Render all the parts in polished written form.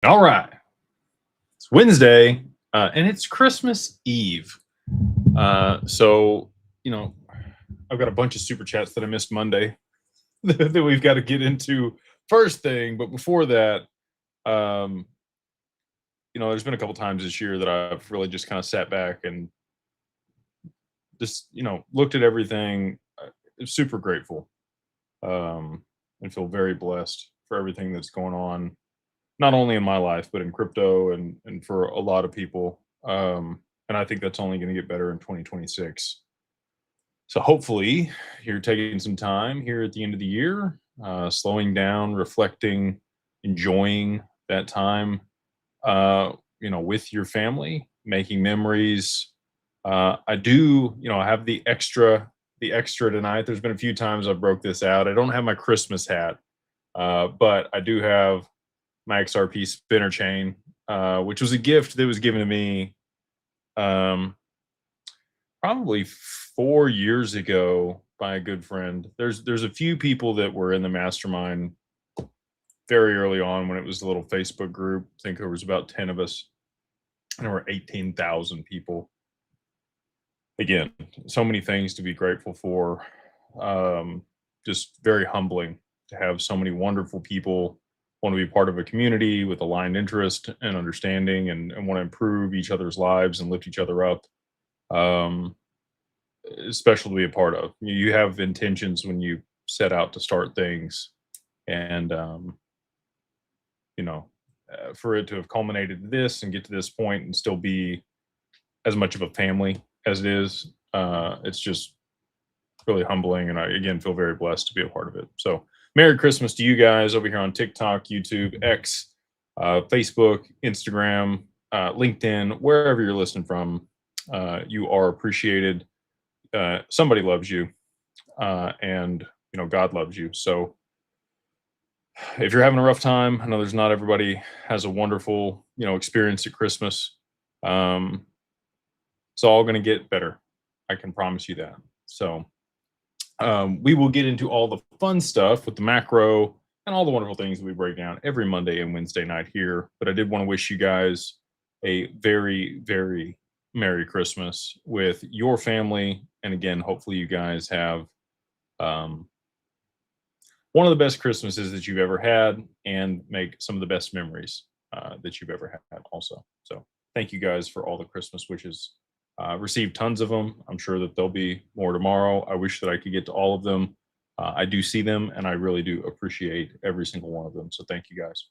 All right. It's Wednesday, and it's Christmas Eve. So, I've got a bunch of super chats that I missed Monday that we've got to get into first thing. But before that, um, there's been a couple times this year that I've really just kind of sat back and just, looked at everything. Super grateful, and feel very blessed for everything that's going on, not only in my life, but in crypto and for a lot of people. And I think that's only going to get better in 2026. So hopefully you're taking some time here at the end of the year, slowing down, reflecting, enjoying that time, with your family, making memories. I do, I have the extra tonight. There's been a few times I've broke this out. I don't have my Christmas hat, but I do have my XRP spinner chain, which was a gift that was given to me um, probably 4 years ago by a good friend. There's a few people that were in the mastermind very early on when it was a little Facebook group. I think there was about 10 of us, and there were 18,000 people. Again, so many things to be grateful for. Just very humbling to have so many wonderful people want to be part of a community with aligned interest and understanding, and want to improve each other's lives and lift each other up. Um, is special to be a part of. You have intentions when you set out to start things, and you know, for it to have culminated to this and get to this point and still be as much of a family as it is, it's just really humbling, and I again feel very blessed to be a part of it. So Merry Christmas to you guys over here on TikTok, YouTube, X, Facebook, Instagram, LinkedIn, wherever you're listening from. You are appreciated. Somebody loves you, and God loves you. So if you're having a rough time, I know there's not everybody has a wonderful experience at Christmas. Um, it's all going to get better. I can promise you that. So we will get into all the fun stuff with the macro and all the wonderful things that we break down every Monday and Wednesday night here. But I did want to wish you guys a very, very Merry Christmas with your family. And again, hopefully you guys have um, one of the best Christmases that you've ever had, and make some of the best memories that you've ever had also. So thank you guys for all the Christmas wishes. Received tons of them. I'm sure that there'll be more tomorrow. I wish that I could get to all of them. I do see them, and I really do appreciate every single one of them. So thank you guys.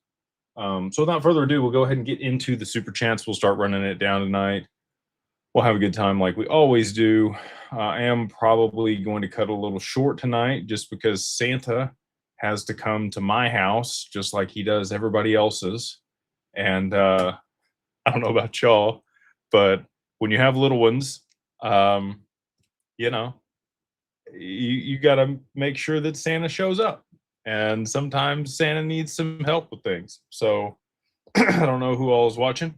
So without further ado, we'll go ahead and get into the super chats. We'll start running it down tonight. We'll have a good time like we always do. I am probably going to cut a little short tonight just because Santa has to come to my house just like he does everybody else's. And I don't know about y'all, but when you have little ones, um, you know, you got to make sure that Santa shows up. And sometimes Santa needs some help with things. So I don't know who all is watching,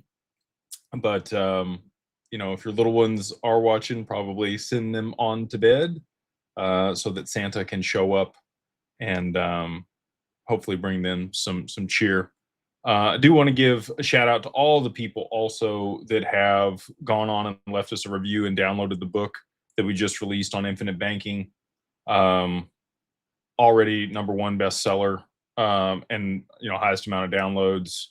but if your little ones are watching, probably send them on to bed so that Santa can show up and hopefully bring them some cheer. I do want to give a shout out to all the people also that have gone on and left us a review and downloaded the book that we just released on infinite banking. Already #1 bestseller, and highest amount of downloads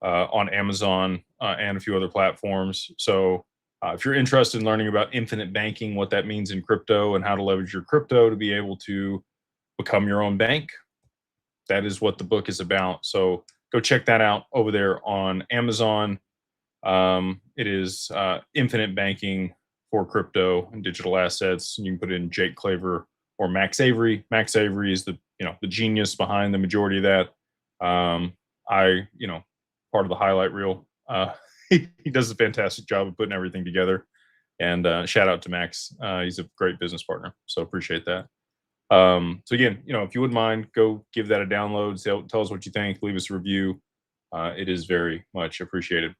on Amazon and a few other platforms. So if you're interested in learning about infinite banking, what that means in crypto, and how to leverage your crypto to be able to become your own bank, that is what the book is about. So go check that out over there on Amazon. It is infinite banking for crypto and digital assets. And you can put in Jake Claver or Max Avery. Max Avery is the genius behind the majority of that. Part of the highlight reel. He does a fantastic job of putting everything together. And shout out to Max. He's a great business partner. So appreciate that. So again, if you wouldn't mind, go give that a download. Tell us what you think. Leave us a review. It is very much appreciated.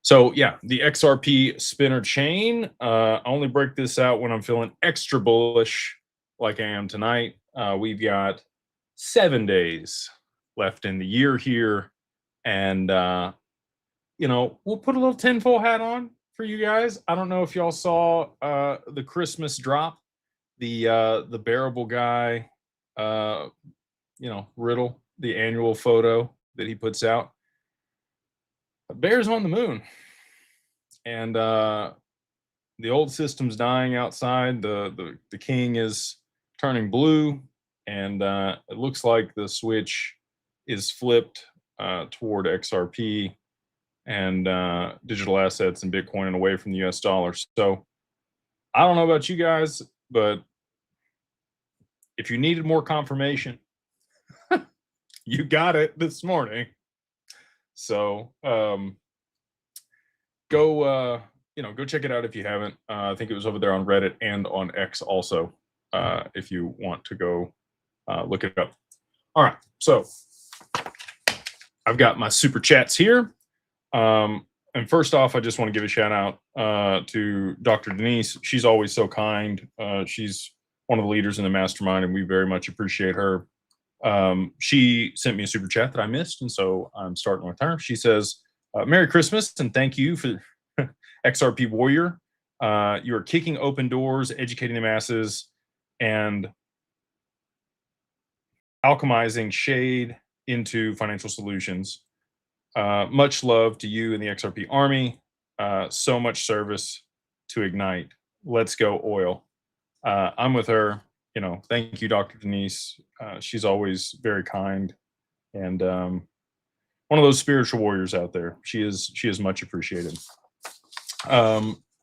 So yeah, the XRP spinner chain. I only break this out when I'm feeling extra bullish, like I am tonight. We've got 7 days left in the year here. And you know, we'll put a little tinfoil hat on for you guys. I don't know if y'all saw the Christmas drop, the bearable guy, you know, Riddle, the annual photo that he puts out. A bear's on the moon, and the old system's dying outside. The king is turning blue, and it looks like the switch is flipped toward XRP and digital assets and Bitcoin and away from the US dollar. So I don't know about you guys, but if you needed more confirmation, you got it this morning. So go you know, go check it out if you haven't. I think it was over there on Reddit and on X also, if you want to go look it up. All right, so I've got my super chats here. And first off, I just want to give a shout out to Dr. Denise. She's always so kind. She's one of the leaders in the mastermind, and we very much appreciate her. She sent me a super chat that I missed, and so I'm starting with her. She says, Merry Christmas, and thank you for XRP Warrior. You are kicking open doors, educating the masses, and alchemizing shade into financial solutions. Much love to you and the XRP Army. So much service to Ignite. Let's go, oil. I'm with her. You know, thank you, Dr. Denise. She's always very kind and one of those spiritual warriors out there. She is much appreciated.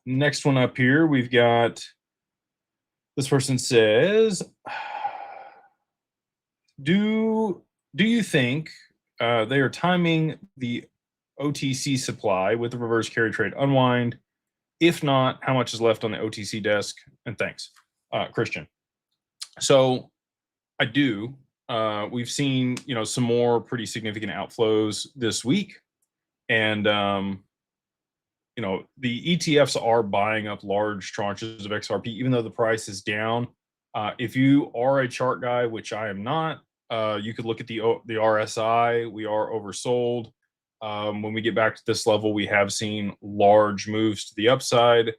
Next one up here, we've got this person says, do you think they are timing the OTC supply with the reverse carry trade unwind? If not, how much is left on the OTC desk? And thanks, Christian. So I do. We've seen, you know, some more pretty significant outflows this week, and you know, the ETFs are buying up large tranches of XRP, even though the price is down. If you are a chart guy, which I am not, you could look at the RSI. We are oversold. When we get back to this level, we have seen large moves to the upside.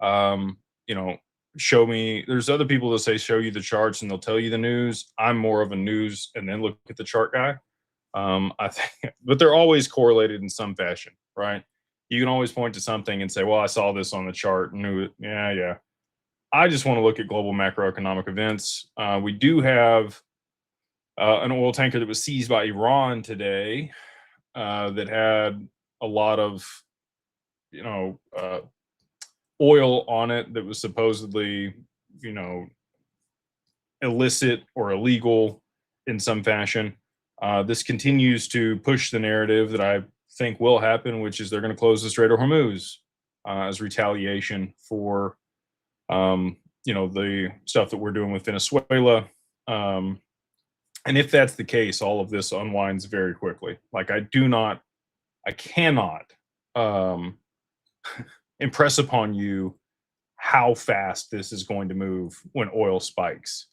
You know, show me. There's other people that say show you the charts and they'll tell you the news. I'm more of a news and then look at the chart guy. I think, but they're always correlated in some fashion, right? You can always point to something and say, "Well, I saw this on the chart and knew it." Yeah. I just want to look at global macroeconomic events. We do have an oil tanker that was seized by Iran today that had a lot of, you know, oil on it that was supposedly, you know, illicit or illegal in some fashion. This continues to push the narrative that I think will happen, which is they're going to close the Strait of Hormuz as retaliation for, you know, the stuff that we're doing with Venezuela. And if that's the case, all of this unwinds very quickly. Like I cannot impress upon you how fast this is going to move when oil spikes.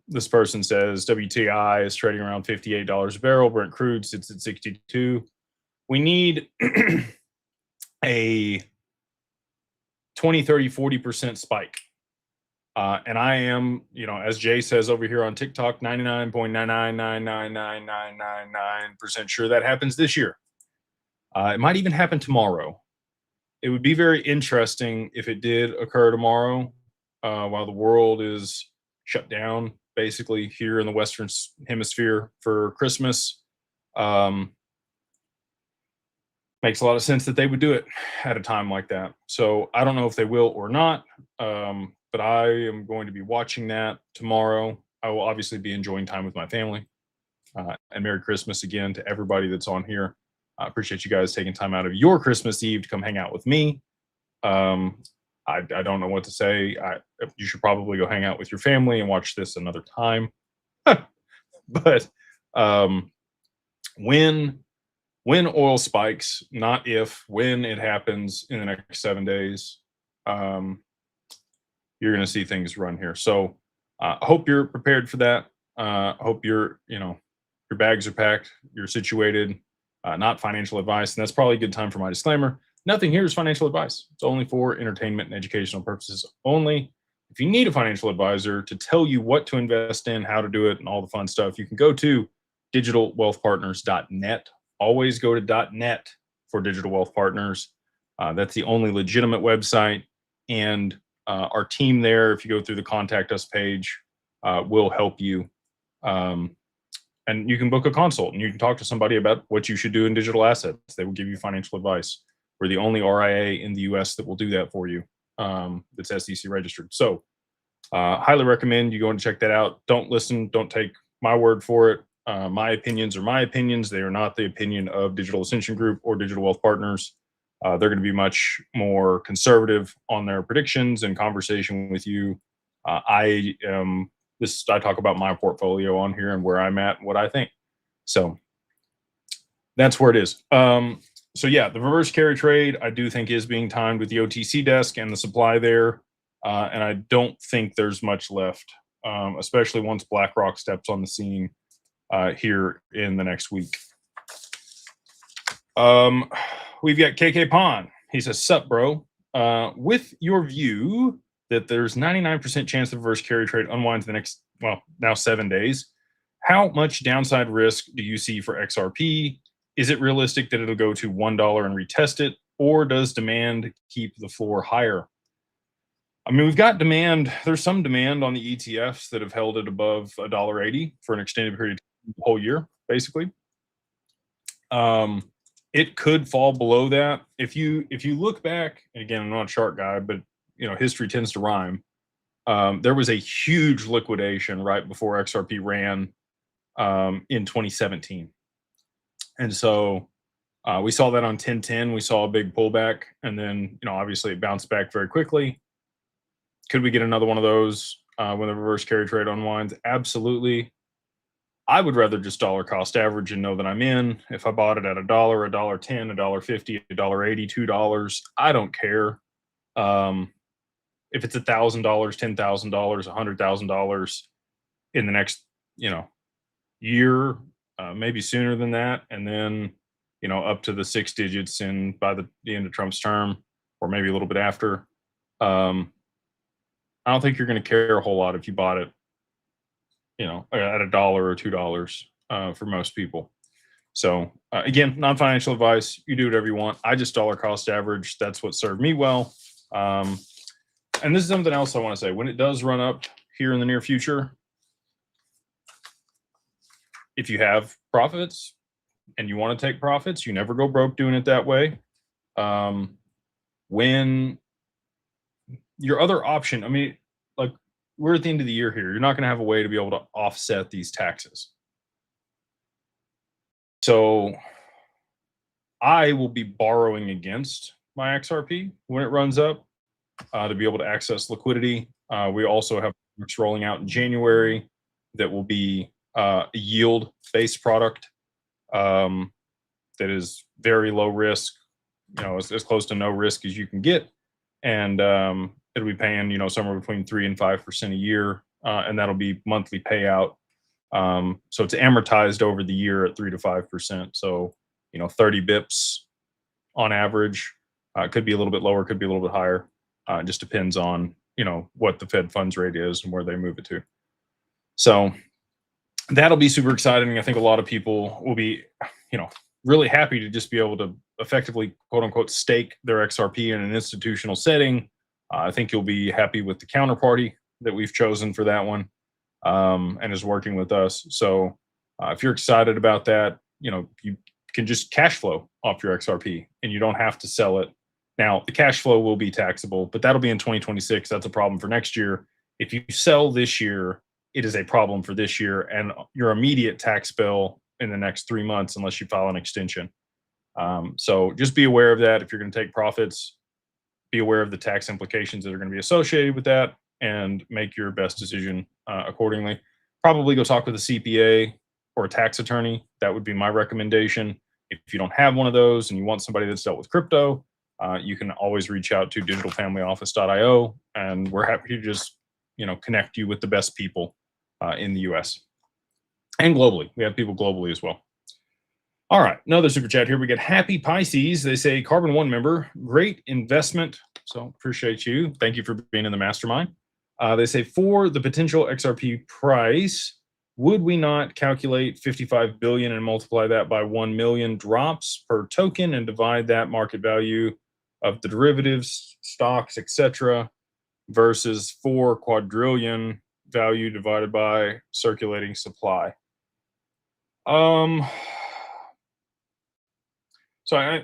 This person says WTI is trading around $58 a barrel. Brent crude sits at 62. We need a 20, 30, 40% spike. And I am, you know, as Jay says over here on TikTok, 99.9999999% sure that happens this year. It might even happen tomorrow. It would be very interesting if it did occur tomorrow, while the world is shut down, basically here in the Western Hemisphere for Christmas. Makes a lot of sense that they would do it at a time like that. So I don't know if they will or not, but I am going to be watching that tomorrow. I will obviously be enjoying time with my family. And Merry Christmas again to everybody that's on here. I appreciate you guys taking time out of your Christmas Eve to come hang out with me. I don't know what to say. You should probably go hang out with your family and watch this another time. But when oil spikes, not if, when it happens in the next 7 days, you're going to see things run here. So I hope you're prepared for that. I hope you're your bags are packed, you're situated, not financial advice. And that's probably a good time for my disclaimer. Nothing here is financial advice. It's only for entertainment and educational purposes only. If you need a financial advisor to tell you what to invest in, how to do it, and all the fun stuff, you can go to digitalwealthpartners.net. Always go to .net for Digital Wealth Partners. That's the only legitimate website. And our team there, if you go through the contact us page, will help you. And you can book a consult and you can talk to somebody about what you should do in digital assets. They will give you financial advice. We're the only RIA in the US that will do that for you, that's SEC registered. So highly recommend you go and check that out. Don't take my word for it. My opinions are my opinions. They are not the opinion of Digital Ascension Group or Digital Wealth Partners. They're going to be much more conservative on their predictions and conversation with you. I talk about my portfolio on here and where I'm at and what I think. So that's where it is. So yeah, the reverse carry trade, I do think is being timed with the OTC desk and the supply there. And I don't think there's much left, especially once BlackRock steps on the scene here in the next week. We've got KK Pond. He says, sup, bro. With your view that there's 99% chance the reverse carry trade unwinds the next, well, now 7 days, how much downside risk do you see for XRP? Is it realistic that it'll go to $1 and retest it, or does demand keep the floor higher? I mean, we've got demand. There's some demand on the ETFs that have held it above $1.80 for an extended period of time, the whole year, basically. It could fall below that. If you look back, and again, I'm not a chart guy, but you know, history tends to rhyme. There was a huge liquidation right before XRP ran in 2017. And so we saw that on 1010. We saw a big pullback, and then, you know, obviously it bounced back very quickly. Could we get another one of those when the reverse carry trade unwinds? Absolutely. I would rather just dollar cost average and know that I'm in. If I bought it at $1, $1.10, $1.50, $1.80, $2, I don't care. If it's $1,000, $10,000, $100,000 in the next, you know, year, maybe sooner than that, and then, you know, up to the 6 digits in by the end of Trump's term, or maybe a little bit after. I don't think you're going to care a whole lot if you bought it, you know, at $1 or $2 for most people. So again, non-financial advice. You do whatever you want. I just dollar cost average. That's what served me well. And this is something else I want to say. When it does run up here in the near future, if you have profits and you want to take profits, you never go broke doing it that way. When your other option, I mean, like, we're at the end of the year here. You're not going to have a way to be able to offset these taxes. So I will be borrowing against my XRP when it runs up to be able to access liquidity. We also have products rolling out in January that will be a yield-based product that is very low risk, you know, as close to no risk as you can get. And it'll be paying, you know, somewhere between 3 and 5% a year, and that'll be monthly payout. So it's amortized over the year at 3 to 5%. So, you know, 30 bips on average. Could be a little bit lower, could be a little bit higher. It just depends on, you know, what the Fed funds rate is and where they move it to. So that'll be super exciting. I think a lot of people will be, you know, really happy to just be able to effectively, quote unquote, stake their XRP in an institutional setting. I think you'll be happy with the counterparty that we've chosen for that one, and is working with us. So if you're excited about that, you know, you can just cash flow off your XRP and you don't have to sell it. Now, the cash flow will be taxable, but that'll be in 2026. That's a problem for next year. If you sell this year, it is a problem for this year and your immediate tax bill in the next 3 months, unless you file an extension. So just be aware of that. If you're going to take profits, be aware of the tax implications that are going to be associated with that and make your best decision accordingly. Probably go talk with a CPA or a tax attorney. That would be my recommendation. If you don't have one of those and you want somebody that's dealt with crypto, you can always reach out to digitalfamilyoffice.io, and we're happy to just, you know, connect you with the best people in the US. And globally. We have people globally as well. All right, another super chat here. We get Happy Pisces. They say, Carbon One member, great investment. So appreciate you. Thank you for being in the mastermind. They say, for the potential XRP price, would we not calculate 55 billion and multiply that by 1 million drops per token and divide that market value of the derivatives, stocks, etc., versus 4 quadrillion value divided by circulating supply? So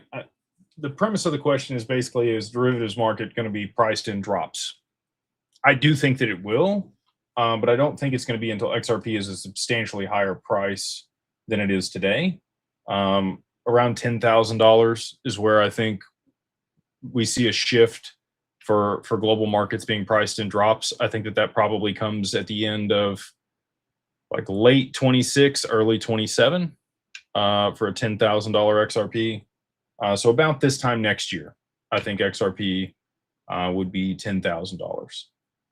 the premise of the question is basically, is derivatives market going to be priced in drops? I do think that it will, but I don't think it's going to be until XRP is a substantially higher price than it is today. Around $10,000 is where I think we see a shift for global markets being priced in drops. I think that that probably comes at the end of like late 26, early 27 for a $10,000 XRP. So about this time next year, I think XRP would be $10,000.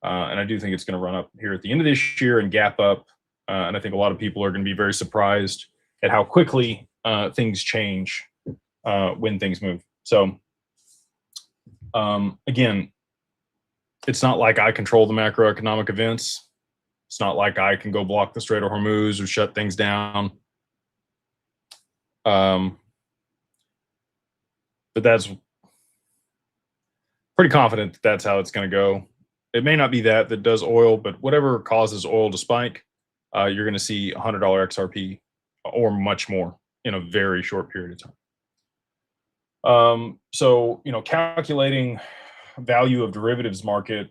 And I do think it's going to run up here at the end of this year and gap up. And I think a lot of people are going to be very surprised at how quickly things change when things move. So again, it's not like I control the macroeconomic events. It's not like I can go block the Strait of Hormuz or shut things down. But that's pretty confident that that's how it's going to go. It may not be that does oil, but whatever causes oil to spike, you're going to see $100 XRP or much more in a very short period of time. So, calculating value of derivatives market,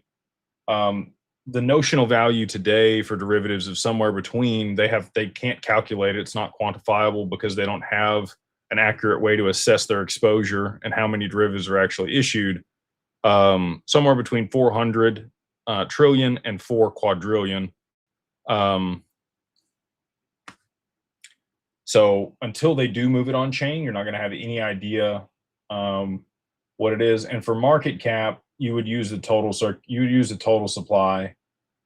the notional value today for derivatives is somewhere between, they can't calculate it. It's not quantifiable because they don't have an accurate way to assess their exposure and how many derivatives are actually issued. Somewhere between 400 trillion and 4 quadrillion. So until they do move it on chain, you're not going to have any idea what it is. And for market cap, you would use the total supply,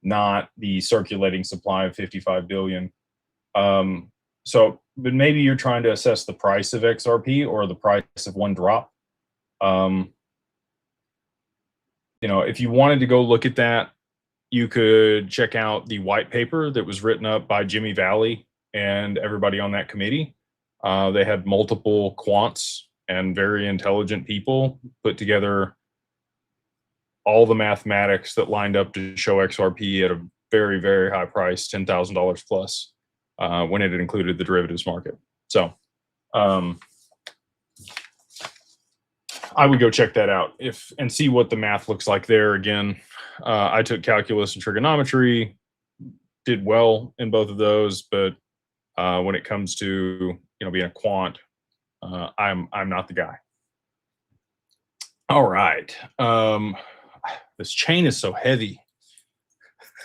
not the circulating supply of 55 billion. But maybe you're trying to assess the price of XRP or the price of one drop. If you wanted to go look at that, you could check out the white paper that was written up by Jimmy Valley and everybody on that committee. They had multiple quants and very intelligent people put together all the mathematics that lined up to show XRP at a very, very high price, $10,000 plus, when it included the derivatives market. So I would go check that out and see what the math looks like there. Again, I took calculus and trigonometry, did well in both of those, but when it comes to being a quant, I'm not the guy. All right, this chain is so heavy.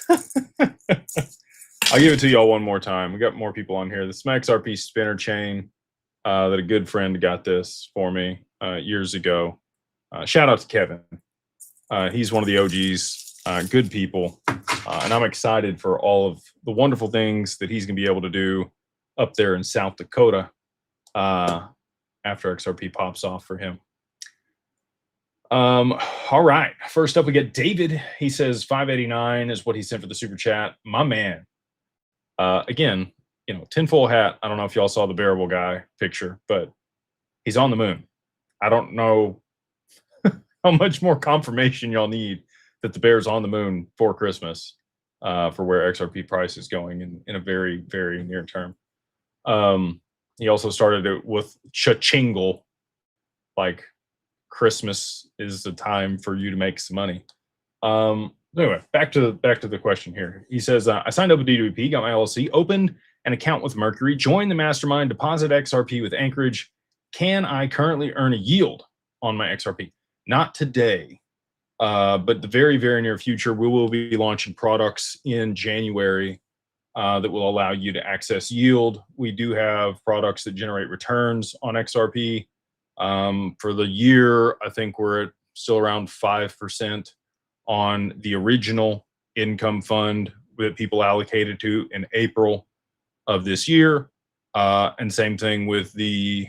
I'll give it to y'all one more time. We got more people on here. This is my XRP spinner chain that a good friend got this for me years ago. Shout out to Kevin. He's one of the OGs, good people. And I'm excited for all of the wonderful things that he's going to be able to do up there in South Dakota after XRP pops off for him. All right. First up, we get David. He says 589 is what he sent for the super chat. My man. Again, tinfoil hat. I don't know if y'all saw the bearable guy picture, but he's on the moon. I don't know how much more confirmation y'all need that the bear's on the moon for Christmas, for where XRP price is going in a very, very near term. He also started it with cha-chingle, like Christmas is the time for you to make some money. Anyway, back to the question here. He says, I signed up with DWP, got my LLC, opened an account with Mercury, joined the mastermind, deposit XRP with Anchorage. Can I currently earn a yield on my XRP? Not today, but the very, very near future, we will be launching products in January that will allow you to access yield. We do have products that generate returns on XRP. For the year, I think we're at still around 5% on the original income fund that people allocated to in April. of this year. And same thing with the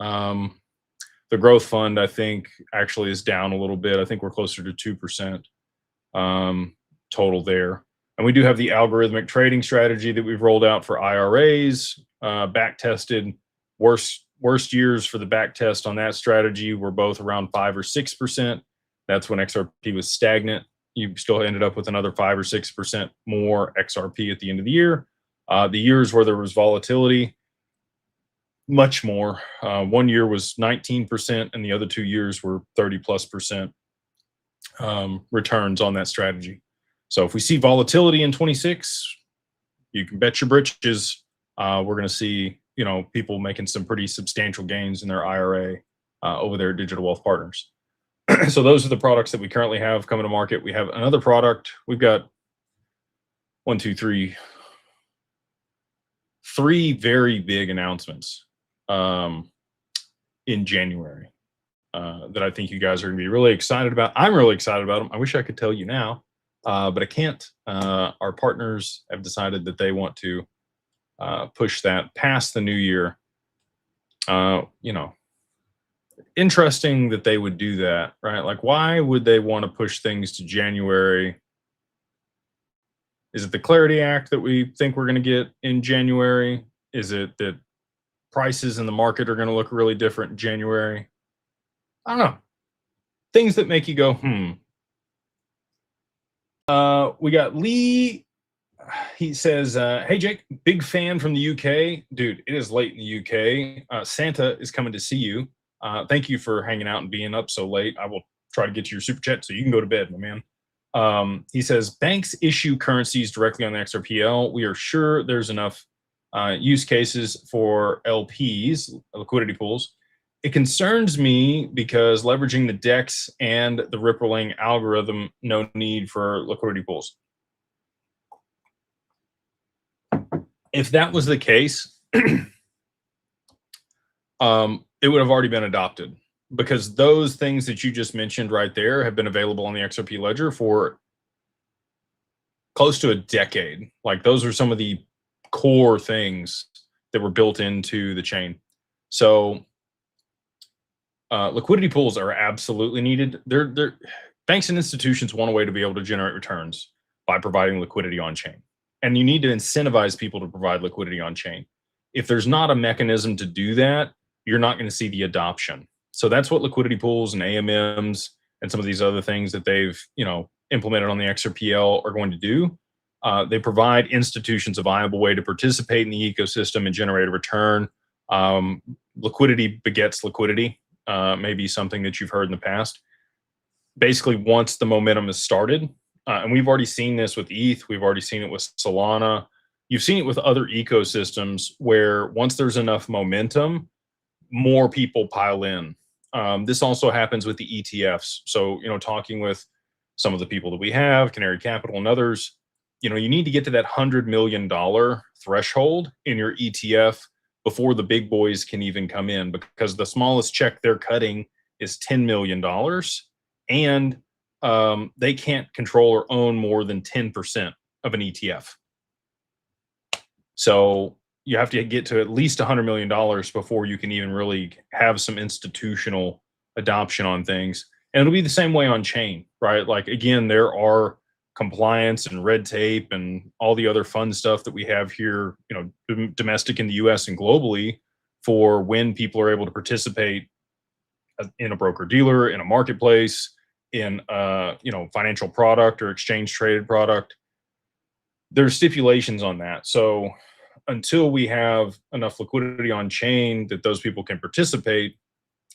growth fund, I think actually is down a little bit. I think we're closer to 2% total there. And we do have the algorithmic trading strategy that we've rolled out for IRAs, back tested. Worst years for the back test on that strategy were both around 5 or 6%. That's when XRP was stagnant. You still ended up with another 5 or 6% more XRP at the end of the year. The years where there was volatility, much more. 1 year was 19%, and the other 2 years were 30+% returns on that strategy. So if we see volatility in 26, you can bet your britches we're going to see, you know, people making some pretty substantial gains in their IRA over there at Digital Wealth Partners. So those are the products that we currently have coming to market. We have another product. We've got 3 very big announcements in January that I think you guys are going to be really excited about. I'm really excited about them. I wish I could tell you now, but I can't. Our partners have decided that they want to push that past the new year. You know, interesting that they would do that, right? Like, why would they want to push things to January? Is it the Clarity Act that we think we're going to get in January? Is it that prices in the market are going to look really different in January? I don't know. Things that make you go, we got Lee. He says, hey, Jake, big fan from the UK. Dude, it is late in the UK. Santa is coming to see you. Thank you for hanging out and being up so late. I will try to get to your super chat so you can go to bed, my man. He says, banks issue currencies directly on the XRPL. We are sure there's enough use cases for LPs, liquidity pools. It concerns me because leveraging the DEX and the rippling algorithm, no need for liquidity pools. If that was the case, it would have already been adopted, because those things that you just mentioned right there have been available on the XRP ledger for close to a decade. Like, those are some of the core things that were built into the chain. So liquidity pools are absolutely needed. They're banks and institutions want a way to be able to generate returns by providing liquidity on chain. And you need to incentivize people to provide liquidity on chain. If there's not a mechanism to do that, you're not going to see the adoption. So that's what liquidity pools and AMMs and some of these other things that they've, you know, implemented on the XRPL are going to do. They provide institutions a viable way to participate in the ecosystem and generate a return. Liquidity begets liquidity, maybe something that you've heard in the past. Basically, once the momentum is started, and we've already seen this with ETH, we've already seen it with Solana, you've seen it with other ecosystems where once there's enough momentum, more people pile in. This also happens with the ETFs. So, you know, talking with some of the people that we have, Canary Capital and others, you know, you need to get to that $100 million threshold in your ETF before the big boys can even come in, because the smallest check they're cutting is $10 million. And they can't control or own more than 10% of an ETF. So you have to get to at least $100 million before you can even really have some institutional adoption on things. And it'll be the same way on chain, right? Like, again, there are compliance and red tape and all the other fun stuff that we have here, you know, domestic in the US and globally, for when people are able to participate in a broker dealer, in a marketplace, in you know, financial product or exchange traded product. There's stipulations on that. So until we have enough liquidity on chain that those people can participate,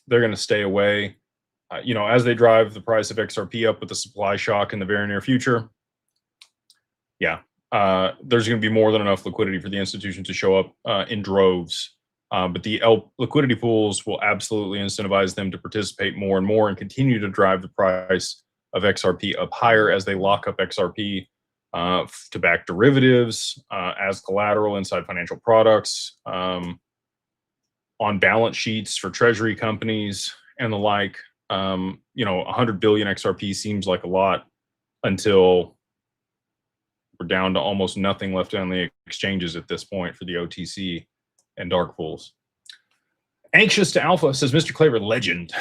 they're going to stay away. You know, as they drive the price of XRP up with the supply shock in the very near future, yeah, there's going to be more than enough liquidity for the institution to show up in droves. But the liquidity pools will absolutely incentivize them to participate more and more and continue to drive the price of XRP up higher as they lock up XRP to back derivatives as collateral inside financial products, on balance sheets for treasury companies and the like. You know, 100 billion XRP seems like a lot until We're down to almost nothing left on the exchanges at this point for the OTC and dark pools. Anxious to Alpha says, Mr. Claver, legend.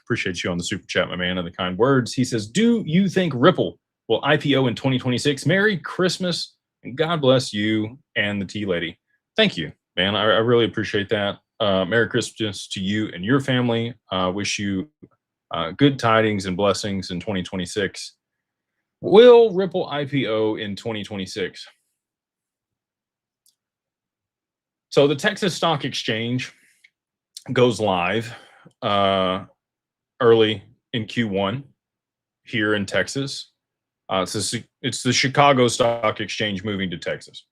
Appreciate you on the super chat, my man, and the kind words. He says, do you think Ripple will IPO in 2026? Merry Christmas, and God bless you and the tea lady. Thank you, man. I really appreciate that. Merry Christmas to you and your family. Wish you good tidings and blessings in 2026. Will Ripple IPO in 2026? So the Texas Stock Exchange goes live early in Q1 here in Texas. It's the Chicago Stock Exchange moving to Texas.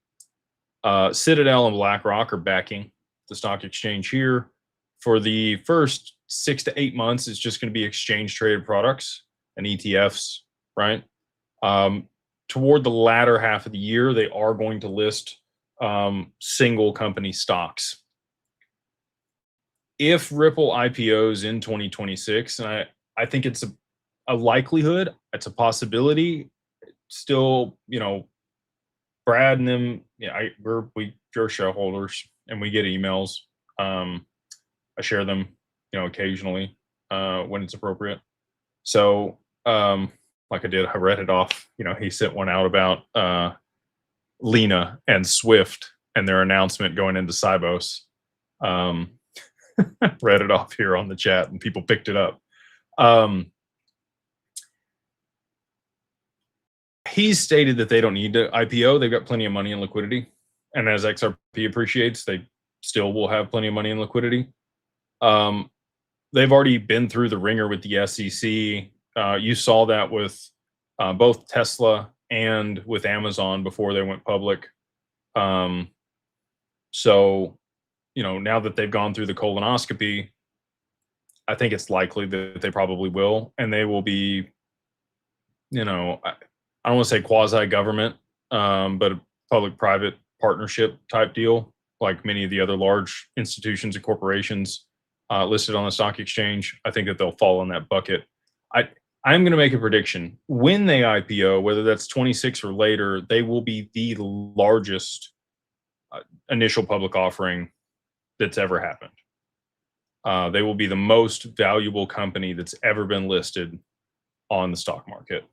Citadel and BlackRock are backing the stock exchange here. For the first 6 to 8 months, it's just going to be exchange traded products and ETFs, right? Toward the latter half of the year, they are going to list single company stocks. If Ripple IPOs in 2026, and I think it's a likelihood, it's a possibility. Still, Brad and them, we're shareholders and we get emails. I share them, occasionally when it's appropriate. So, like I read it off. He sent one out about Lena and Swift and their announcement going into Sibos. Read it off here on the chat and people picked it up. He's stated that they don't need to IPO. They've got plenty of money and liquidity. And as XRP appreciates, they still will have plenty of money and liquidity. They've already been through the ringer with the SEC. You saw that with both Tesla and with Amazon before they went public. So, now that they've gone through the colonoscopy, I think it's likely that they probably will. And they will be, I don't want to say quasi-government, but a public-private partnership type deal, like many of the other large institutions and corporations listed on the stock exchange. I think that they'll fall in that bucket. I'm going to make a prediction. When they IPO, whether that's 26 or later, they will be the largest initial public offering that's ever happened. They will be the most valuable company that's ever been listed on the stock market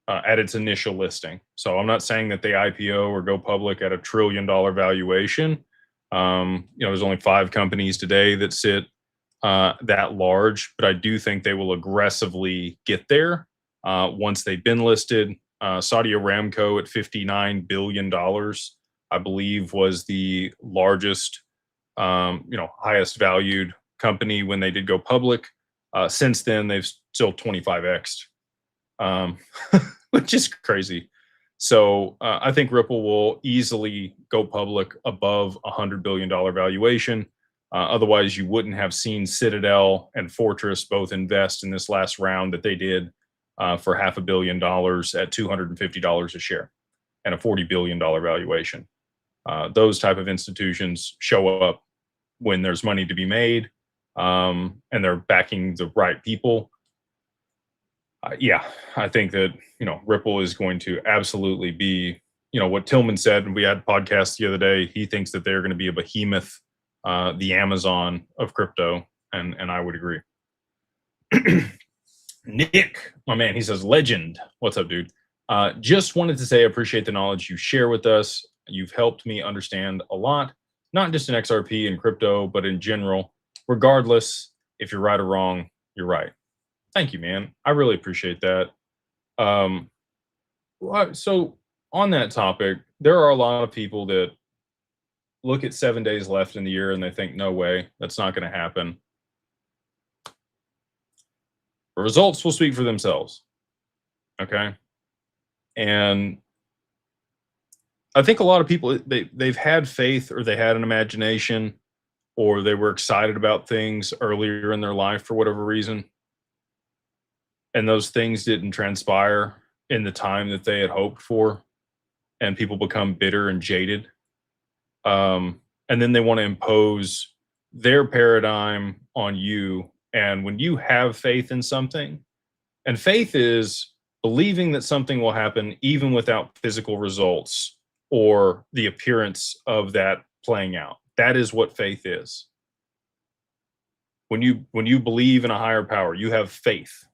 at its initial listing. So I'm not saying that they IPO or go public at $1 trillion valuation. There's only 5 companies today that sit that large, but I do think they will aggressively get there once they've been listed. Saudi Aramco at $59 billion, I believe, was the largest, highest valued company when they did go public. Since then, they've still 25x'd, which is crazy. So I think Ripple will easily go public above $100 billion valuation. Otherwise, you wouldn't have seen Citadel and Fortress both invest in this last round that they did for $500 million at $250 a share and a $40 billion valuation. Those type of institutions show up when there's money to be made, and they're backing the right people. I think that, Ripple is going to absolutely be, what Tillman said, and we had podcasts the other day, he thinks that they're going to be a behemoth, the Amazon of crypto, and I would agree. Nick, my man, he says, legend. What's up, dude? Just wanted to say I appreciate the knowledge you share with us. You've helped me understand a lot, not just in XRP and crypto, but in general. Regardless, if you're right or wrong, you're right. Thank you, man. I really appreciate that. So on that topic, there are a lot of people that look at 7 days left in the year and they think, no way, that's not going to happen. The results will speak for themselves. Okay. And I think a lot of people, they've had faith, or they had an imagination, or they were excited about things earlier in their life for whatever reason. And those things didn't transpire in the time that they had hoped for. And people become bitter and jaded. And then they want to impose their paradigm on you. And when you have faith in something, and faith is believing that something will happen even without physical results or the appearance of that playing out. That is what faith is. When you believe in a higher power, you have faith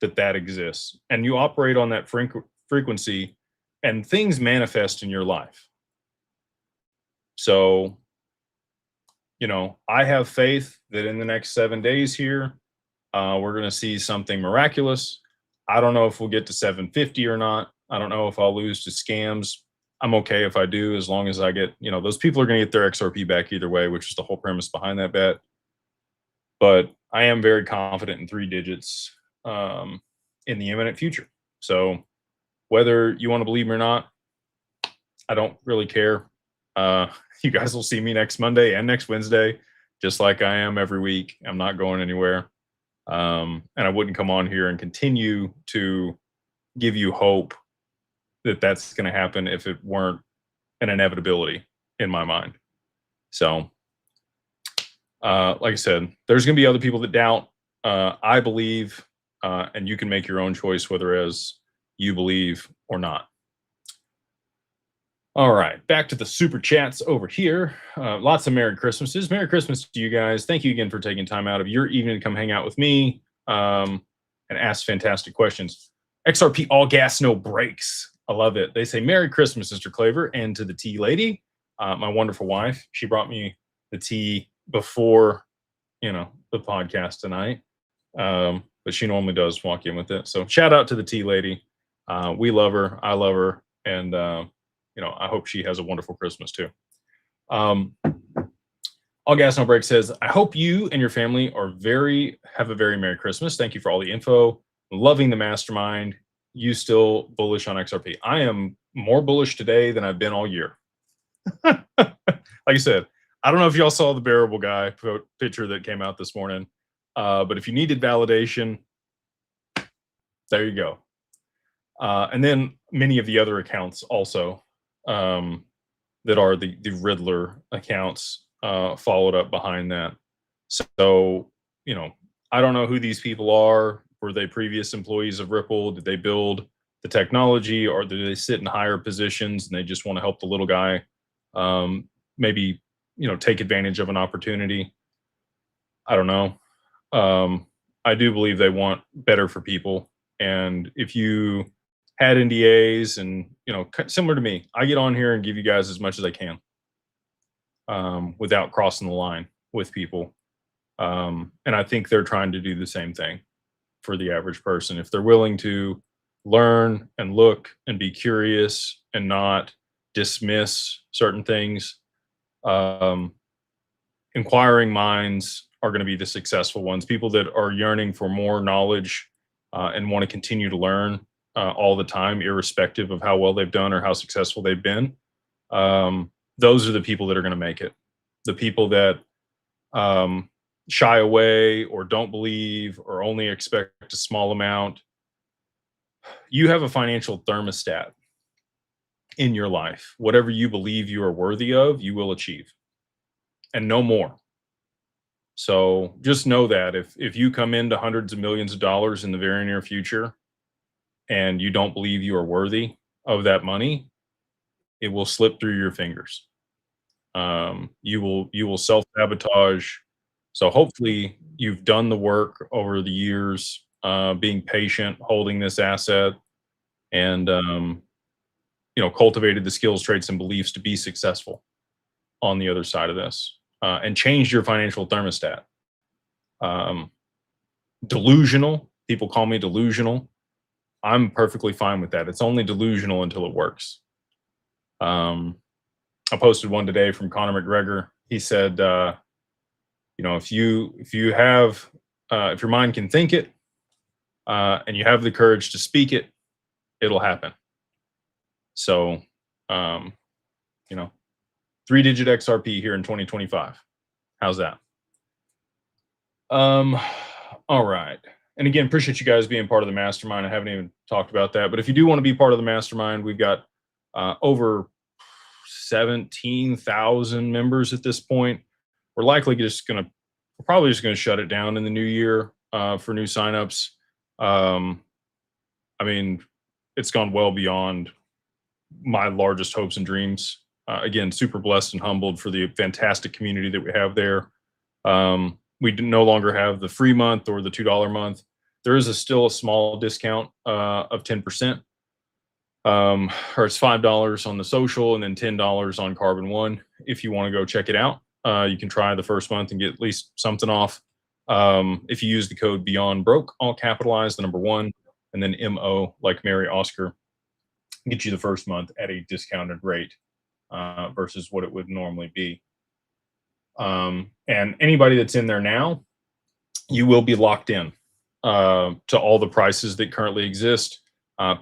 that exists, and you operate on that frequency, and things manifest in your life. So, I have faith that in the next 7 days here, we're going to see something miraculous. I don't know if we'll get to 750 or not. I don't know if I'll lose to scams. I'm okay if I do, as long as I get, those people are going to get their XRP back either way, which is the whole premise behind that bet. But I am very confident in 3 digits in the imminent future. So whether you want to believe me or not, I don't really care. You guys will see me next Monday and next Wednesday, just like I am every week. I'm not going anywhere. And I wouldn't come on here and continue to give you hope that that's going to happen if it weren't an inevitability in my mind. So, like I said, there's going to be other people that doubt. I believe, and you can make your own choice whether as you believe or not. All right, back to the super chats over here. Lots of Merry Christmases. Merry Christmas to you guys. Thank you again for taking time out of your evening to come hang out with me and ask fantastic questions. XRP all gas, no brakes. I love it. They say Merry Christmas, Mr. Claver, and to the tea lady, my wonderful wife. She brought me the tea before, the podcast tonight, but she normally does walk in with it. So shout out to the tea lady. We love her. I love her, and I hope she has a wonderful Christmas too. All gas no break says, I hope you and your family have a very Merry Christmas. Thank you for all the info. Loving the mastermind. You still bullish on XRP? I am more bullish today than I've been all year. Like I said, I don't know if y'all saw the bearable guy picture that came out this morning, but if you needed validation, there you go. And then many of the other accounts also that are the Riddler accounts followed up behind that. So, I don't know who these people are. Were they previous employees of Ripple? Did they build the technology, or did they sit in higher positions and they just want to help the little guy maybe, take advantage of an opportunity? I don't know. I do believe they want better for people. And if you had NDAs and, similar to me, I get on here and give you guys as much as I can without crossing the line with people. And I think they're trying to do the same thing for the average person. If they're willing to learn and look and be curious and not dismiss certain things, inquiring minds are going to be the successful ones. People that are yearning for more knowledge and want to continue to learn all the time, irrespective of how well they've done or how successful they've been. Those are the people that are going to make it. The people that shy away or don't believe or only expect a small amount. You have a financial thermostat in your life. Whatever you believe you are worthy of, you will achieve, and no more. So just know that if you come into hundreds of millions of dollars in the very near future and you don't believe you are worthy of that money, it will slip through your fingers. You will self-sabotage. So hopefully you've done the work over the years, being patient, holding this asset, and cultivated the skills, traits, and beliefs to be successful on the other side of this, and changed your financial thermostat. Delusional. People call me delusional. I'm perfectly fine with that. It's only delusional until it works. I posted one today from Conor McGregor. He said, if your mind can think it, and you have the courage to speak it, it'll happen. So, 3-digit XRP here in 2025. How's that? All right. And again, appreciate you guys being part of the mastermind. I haven't even talked about that, but if you do want to be part of the mastermind, we've got over 17,000 members at this point. We're probably just going to shut it down in the new year for new signups. I mean, it's gone well beyond my largest hopes and dreams. Again, super blessed and humbled for the fantastic community that we have there. We no longer have the free month or the $2 month. There is still a small discount of 10%, or it's $5 on the social and then $10 on Carbon One. If you want to go check it out, you can try the first month and get at least something off. If you use the code Beyond Broke, all capitalized, the number 1, and then MO like Mary Oscar, get you the first month at a discounted rate versus what it would normally be. And anybody that's in there now, you will be locked in to all the prices that currently exist.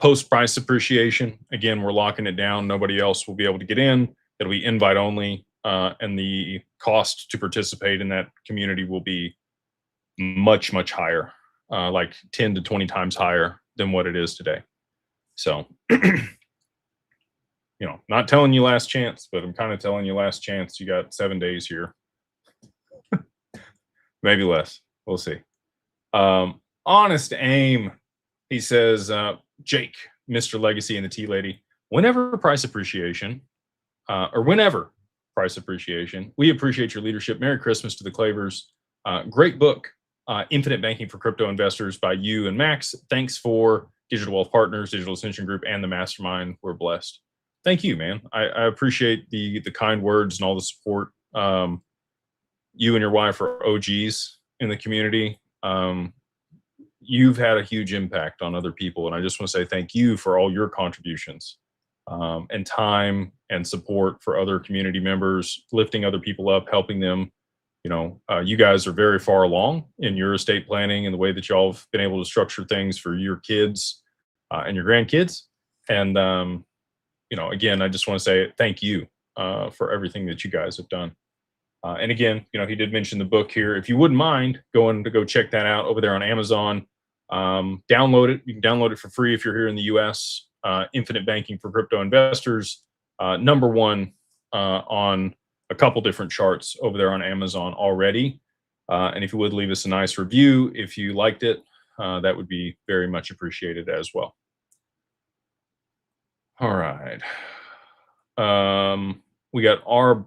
Post price appreciation, again, we're locking it down. Nobody else will be able to get in. It'll be invite only, and the cost to participate in that community will be much, much higher, like 10 to 20 times higher than what it is today. So, not telling you last chance, but I'm kind of telling you last chance. You got 7 days here. Maybe less. We'll see. Honest Aim, he says, Jake, Mr. Legacy, and the Tea Lady, whenever price appreciation, we appreciate your leadership. Merry Christmas to the Clavers. Great book, Infinite Banking for Crypto Investors by you and Max. Thanks for Digital Wealth Partners, Digital Ascension Group, and the Mastermind. We're blessed. Thank you, man. I appreciate the kind words and all the support. You and your wife are OGs in the community. You've had a huge impact on other people, and I just want to say thank you for all your contributions and time and support for other community members, lifting other people up, helping them. You guys are very far along in your estate planning and the way that y'all have been able to structure things for your kids and your grandkids. And again, I just want to say thank you for everything that you guys have done. And again, he did mention the book here. If you wouldn't mind going to go check that out over there on Amazon, download it. You can download it for free if you're here in the US. Infinite Banking for Crypto Investors, number 1 on a couple different charts over there on Amazon already. And if you would leave us a nice review, if you liked it, that would be very much appreciated as well. All right. We got R.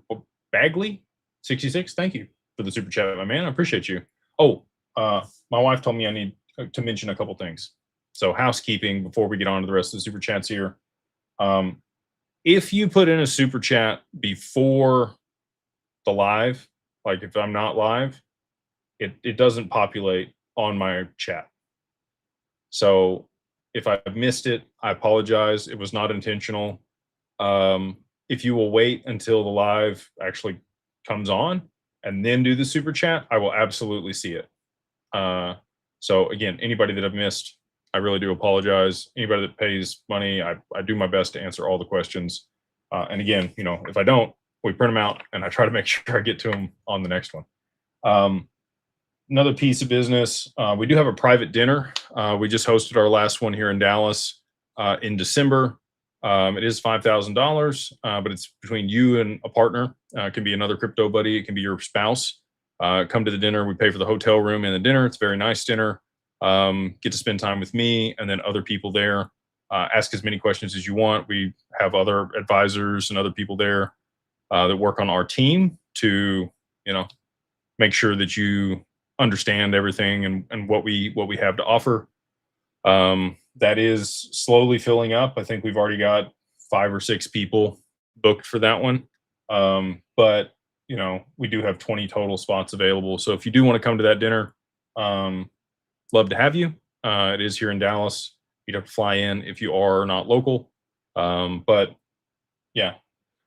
Bagley, 66. Thank you for the super chat, my man. I appreciate you. Oh, my wife told me I need to mention a couple things. So housekeeping before we get on to the rest of the super chats here. If you put in a super chat before the live, like if I'm not live, it doesn't populate on my chat. So if I've missed it, I apologize. It was not intentional. If you will wait until the live actually comes on and then do the super chat, I will absolutely see it. So again, anybody that I've missed, I really do apologize. Anybody that pays money, I do my best to answer all the questions. And again, if I don't, we print them out and I try to make sure I get to them on the next one. Another piece of business, we do have a private dinner. We just hosted our last one here in Dallas in December. It is $5,000, but it's between you and a partner. It can be another crypto buddy. It can be your spouse. Come to the dinner. We pay for the hotel room and the dinner. It's a very nice dinner. Get to spend time with me and then other people there. Ask as many questions as you want. We have other advisors and other people there that work on our team to, make sure that you understand everything and what we have to offer. That is slowly filling up. I think we've already got 5 or 6 people booked for that one. But we do have 20 total spots available. So if you do want to come to that dinner, love to have you. It is here in Dallas. You'd have to fly in if you are not local. But yeah,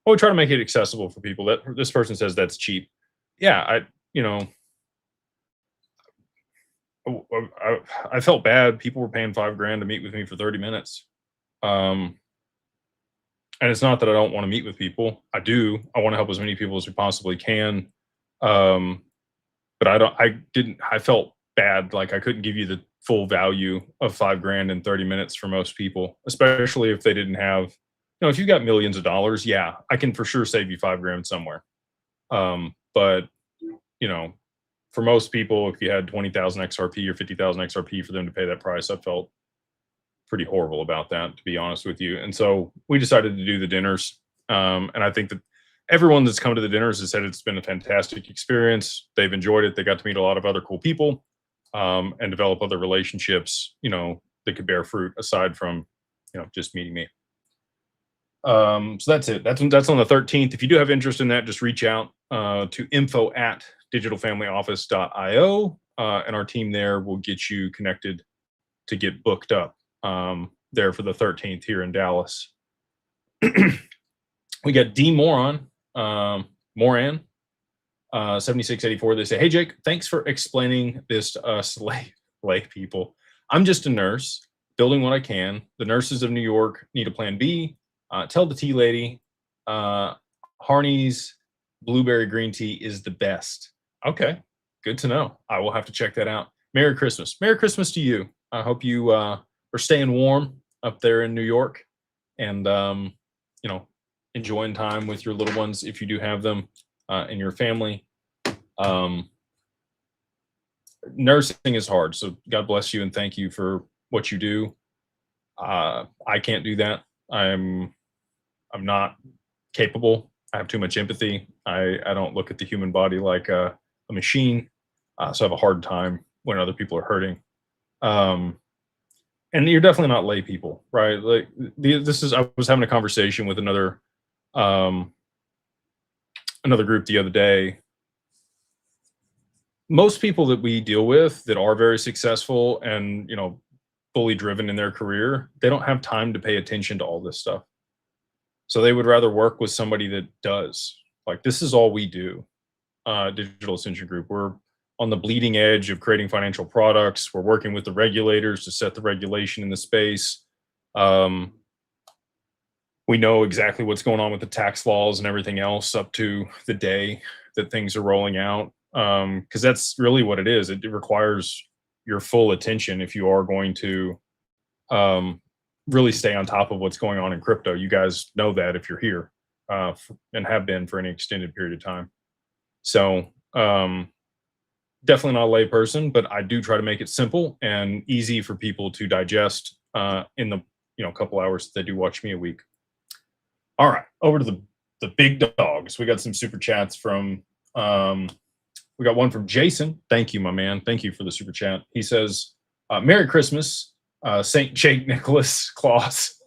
we'll try to make it accessible for people. That this person says that's cheap. Yeah, I felt bad. People were paying $5,000 to meet with me for 30 minutes. And it's not that I don't want to meet with people. I do. I want to help as many people as we possibly can. But I felt bad. Like I couldn't give you the full value of $5,000 in 30 minutes for most people, especially if they didn't have, if you've got millions of dollars, yeah, I can for sure save you $5,000 somewhere. But for most people, if you had 20,000 XRP or 50,000 XRP for them to pay that price, I felt pretty horrible about that, to be honest with you. And so we decided to do the dinners. And I think that everyone that's come to the dinners has said it's been a fantastic experience. They've enjoyed it. They got to meet a lot of other cool people, and develop other relationships, that could bear fruit aside from, just meeting me. So that's it. That's on the 13th. If you do have interest in that, just reach out to info@digitalfamilyoffice.io, and our team there will get you connected to get booked up there for the 13th here in Dallas. We got D Moran, 7684. They say, "Hey Jake, thanks for explaining this to us lay people. I'm just a nurse building what I can. The nurses of New York need a plan B. Tell the tea lady, Harney's blueberry green tea is the best." Okay, good to know. I will have to check that out. Merry Christmas. Merry Christmas to you. I hope you are staying warm up there in New York, and enjoying time with your little ones if you do have them, and your family. Nursing is hard, so God bless you and thank you for what you do. I can't do that. I'm not capable. I have too much empathy. I don't look at the human body like a machine, so I have a hard time when other people are hurting. And you're definitely not lay people, right? Like I was having a conversation with another group the other day. Most people that we deal with that are very successful and fully driven in their career, they don't have time to pay attention to all this stuff. So they would rather work with somebody that does. Like, this is all we do. Digital Ascension Group, we're on the bleeding edge of creating financial products. We're working with the regulators to set the regulation in the space. We know exactly what's going on with the tax laws and everything else up to the day that things are rolling out. Because that's really what it is. It requires your full attention if you are going to really stay on top of what's going on in crypto. You guys know that if you're here, and have been for any extended period of time. So definitely not a lay person, but I do try to make it simple and easy for people to digest in the couple hours that they do watch me a week. All right, over to the big dogs. We got some super chats from we got one from Jason. Thank you, my man. Thank you for the super chat. He says, "Merry Christmas, St. Jake Nicholas Claus.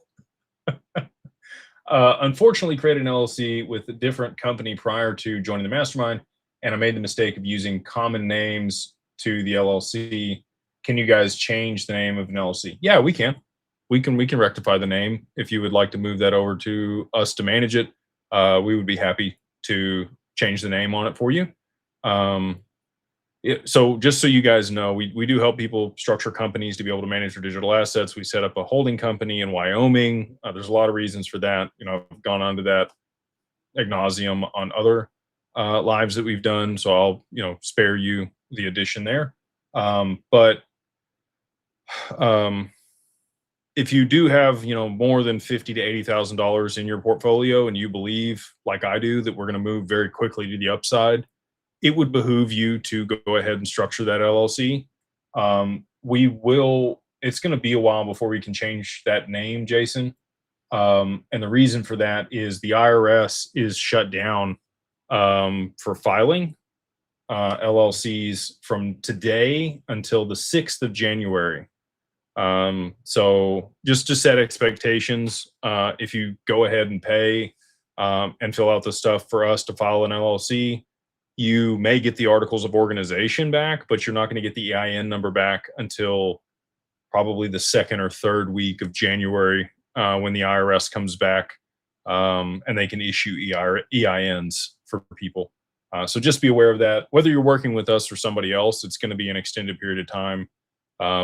Unfortunately created an LLC with a different company prior to joining the mastermind, and I made the mistake of using common names to the LLC. Can you guys change the name of an LLC?" Yeah, we can. We can rectify the name. If you would like to move that over to us to manage it, we would be happy to change the name on it for you. So just so you guys know, we do help people structure companies to be able to manage their digital assets. We set up a holding company in Wyoming. There's a lot of reasons for that. I've gone on to that ad nauseum on other lives that we've done. So I'll, spare you the addition there. But if you do have, more than $50,000 to $80,000 in your portfolio, and you believe, like I do, that we're going to move very quickly to the upside, it would behoove you to go ahead and structure that LLC. It's going to be a while before we can change that name, Jason. And the reason for that is the IRS is shut down for filing LLCs from today until the 6th of January. So just to set expectations, if you go ahead and pay and fill out the stuff for us to file an LLC, you may get the articles of organization back, but you're not going to get the EIN number back until probably the 2nd or 3rd week of January, when the IRS comes back, and they can issue EINs for people. So just be aware of that. Whether you're working with us or somebody else, it's going to be an extended period of time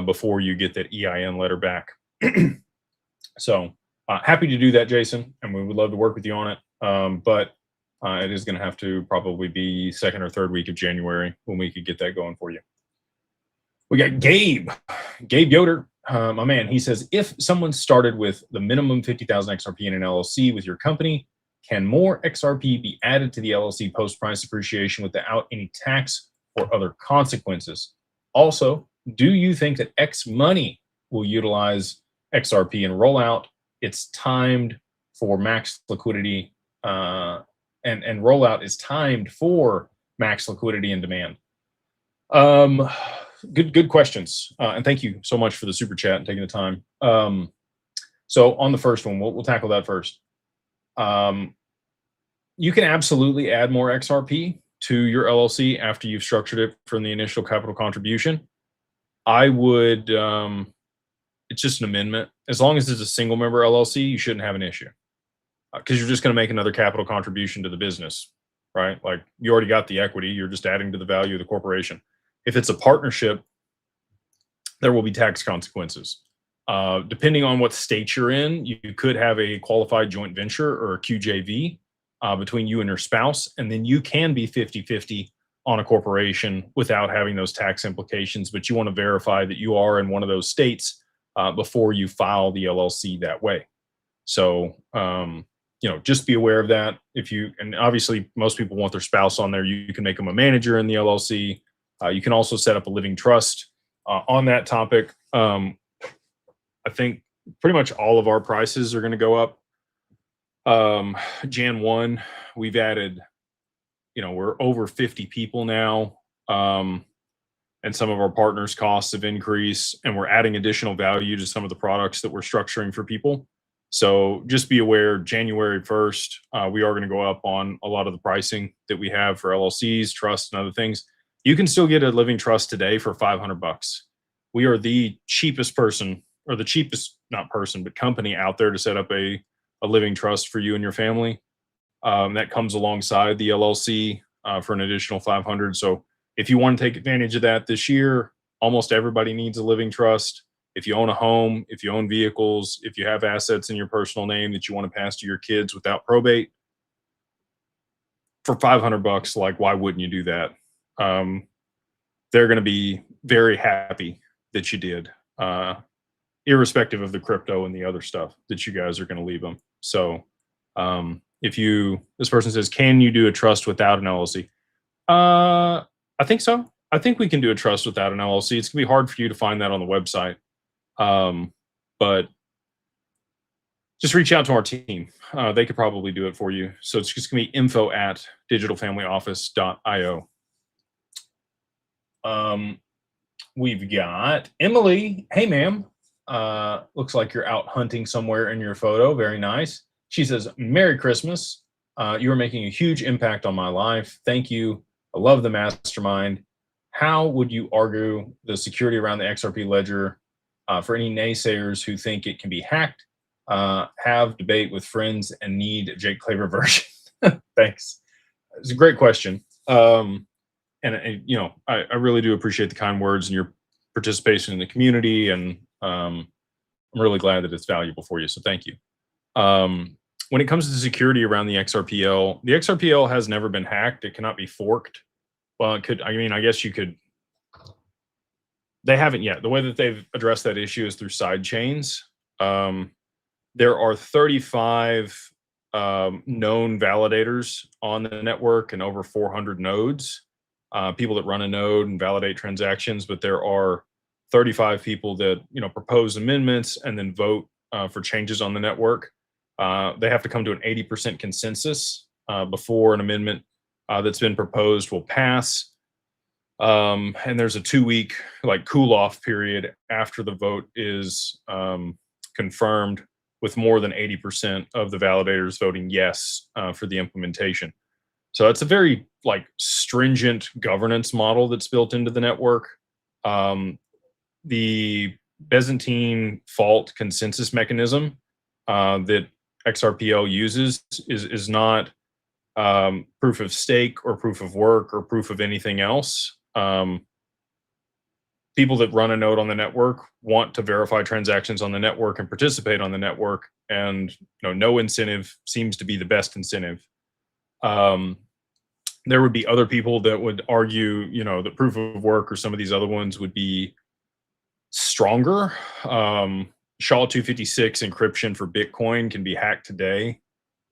before you get that EIN letter back. So happy to do that, Jason, and we would love to work with you on it. But it is going to have to probably be 2nd or 3rd week of January when we could get that going for you. We got Gabe Yoder, my man. He says, if someone started with the minimum 50,000 XRP in an LLC with your company, can more XRP be added to the LLC post price appreciation without any tax or other consequences? Also, do you think that X Money will utilize XRP and rollout. It's timed for max liquidity, and rollout is timed for max liquidity and demand. Good questions, and thank you so much for the super chat and taking the time. So on the first one, we'll tackle that first. You can absolutely add more XRP to your LLC after you've structured it from the initial capital contribution. I would, it's just an amendment. As long as it's a single member LLC, you shouldn't have an issue, because you're just going to make another capital contribution to the business, right? Like, you already got the equity, you're just adding to the value of the corporation. If it's a partnership, there will be tax consequences. Depending on what state you're in, you could have a qualified joint venture or a QJV between you and your spouse, and then you can be 50-50 on a corporation without having those tax implications. But you want to verify that you are in one of those states before you file the LLC that way. So, just be aware of that. And obviously most people want their spouse on there. You can make them a manager in the LLC. You can also set up a living trust. On that topic, I think pretty much all of our prices are going to go up. Jan 1, we've added, we're over 50 people now. And some of our partners' costs have increased, and we're adding additional value to some of the products that we're structuring for people. So just be aware, January 1st, we are going to go up on a lot of the pricing that we have for LLCs, trusts, and other things. You can still get a living trust today for $500. We are the cheapest person, or the cheapest, not person, but company out there to set up a living trust for you and your family. That comes alongside the LLC for an additional $500. So if you want to take advantage of that this year, almost everybody needs a living trust. If you own a home, if you own vehicles, if you have assets in your personal name that you want to pass to your kids without probate, for $500, like, why wouldn't you do that? They're going to be very happy that you did, irrespective of the crypto and the other stuff that you guys are going to leave them. So this person says, can you do a trust without an LLC? I think so. I think we can do a trust without an LLC. It's going to be hard for you to find that on the website. But just reach out to our team. They could probably do it for you. So it's just going to be info@digitalfamilyoffice.io. We've got Emily. Hey, ma'am. Looks like you're out hunting somewhere in your photo. Very nice. She says, Merry Christmas. You are making a huge impact on my life. Thank you. I love the mastermind. How would you argue the security around the XRP ledger for any naysayers who think it can be hacked? Have debate with friends and need a Jake Claver version. Thanks. It's a great question. And I really do appreciate the kind words and your participation in the community. And I'm really glad that it's valuable for you. So thank you. When it comes to security around the XRPL has never been hacked. It cannot be forked. Well, it could. I mean, I guess you could. They haven't yet. The way that they've addressed that issue is through side chains. There are 35 known validators on the network and over 400 nodes, people that run a node and validate transactions. But there are 35 people that propose amendments and then vote for changes on the network. They have to come to an 80% consensus before an amendment that's been proposed will pass. And there's a 2-week cool off period after the vote is confirmed, with more than 80% of the validators voting yes for the implementation. So it's a very stringent governance model that's built into the network. The Byzantine fault consensus mechanism that XRPL uses is not proof of stake or proof of work or proof of anything else. People that run a node on the network want to verify transactions on the network and participate on the network, and no incentive seems to be the best incentive. There would be other people that would argue, that proof of work or some of these other ones would be stronger. SHA-256 encryption for Bitcoin can be hacked today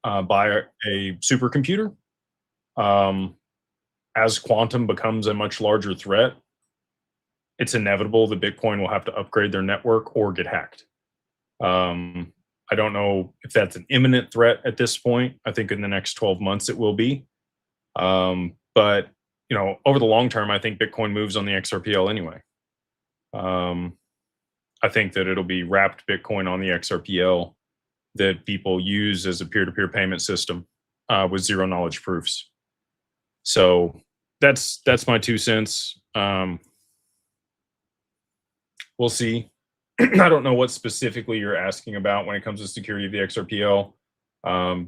by a supercomputer. As quantum becomes a much larger threat, it's inevitable that Bitcoin will have to upgrade their network or get hacked. I don't know if that's an imminent threat at this point. I think in the next 12 months it will be. But you know, over the long term, I think Bitcoin moves on the XRPL anyway. I think that it'll be wrapped Bitcoin on the XRPL that people use as a peer-to-peer payment system with zero knowledge proofs. So that's my 2 cents. We'll see. I don't know what specifically you're asking about when it comes to security of the XRPL,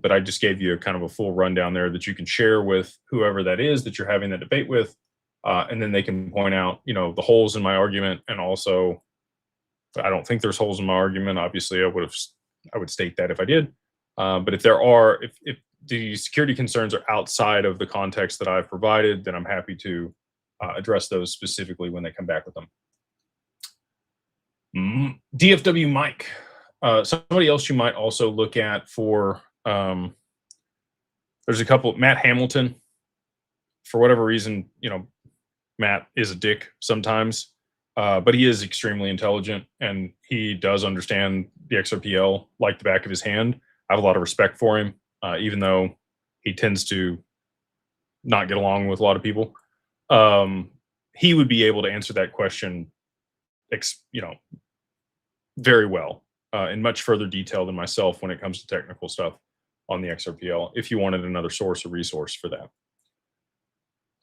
but I just gave you a kind of a full rundown there that you can share with whoever that is that you're having that debate with, and then they can point out, you know, the holes in my argument, and also, I don't think there's holes in my argument. Obviously, I would state that if I did, but if there are, if the security concerns are outside of the context that I've provided, then I'm happy to address those specifically when they come back with them. DFW Mike, somebody else you might also look at for, there's a couple, Matt Hamilton, for whatever reason, you know, Matt is a dick sometimes, but he is extremely intelligent and he does understand the XRPL like the back of his hand. I have a lot of respect for him, even though he tends to not get along with a lot of people. He would be able to answer that question, you know, very well, in much further detail than myself when it comes to technical stuff on the XRPL, if you wanted another source or resource for that.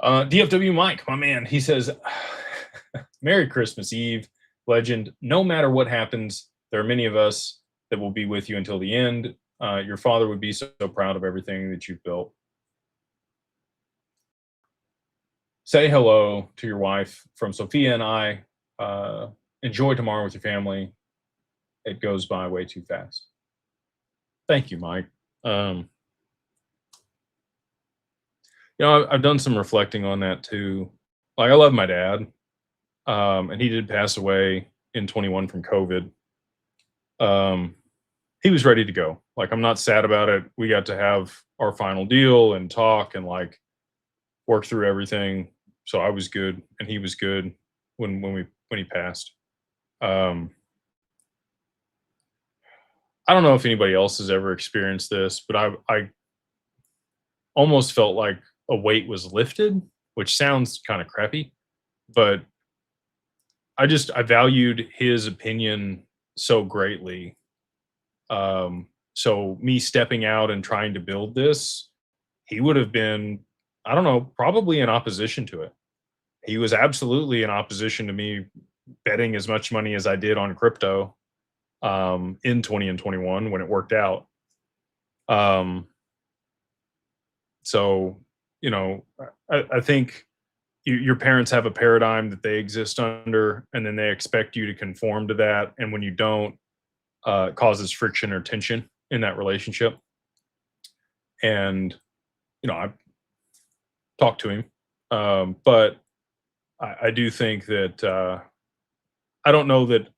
DFW Mike, my man, he says, Merry Christmas Eve, legend. No matter what happens, there are many of us that will be with you until the end. Your father would be so proud of everything that you've built. Say hello to your wife from Sophia and I. Enjoy tomorrow with your family. It goes by way too fast. Thank you, Mike. You know, I've done some reflecting on that too. Like, I love my dad, and he did pass away in 21 from COVID. He was ready to go. Like, I'm not sad about it. We got to have our final deal and talk and like work through everything. So I was good, and he was good when he passed. I don't know if anybody else has ever experienced this, but I almost felt like a weight was lifted, which sounds kind of crappy, but I valued his opinion so greatly. So me stepping out and trying to build this, he would have been, I don't know, probably in opposition to it. He was absolutely in opposition to me betting as much money as I did on crypto in 20 and 21 when it worked out. So, you know, I think your parents have a paradigm that they exist under, and then they expect you to conform to that. And when you don't, it causes friction or tension in that relationship. And, you know, I talked to him, but I do think that I don't know that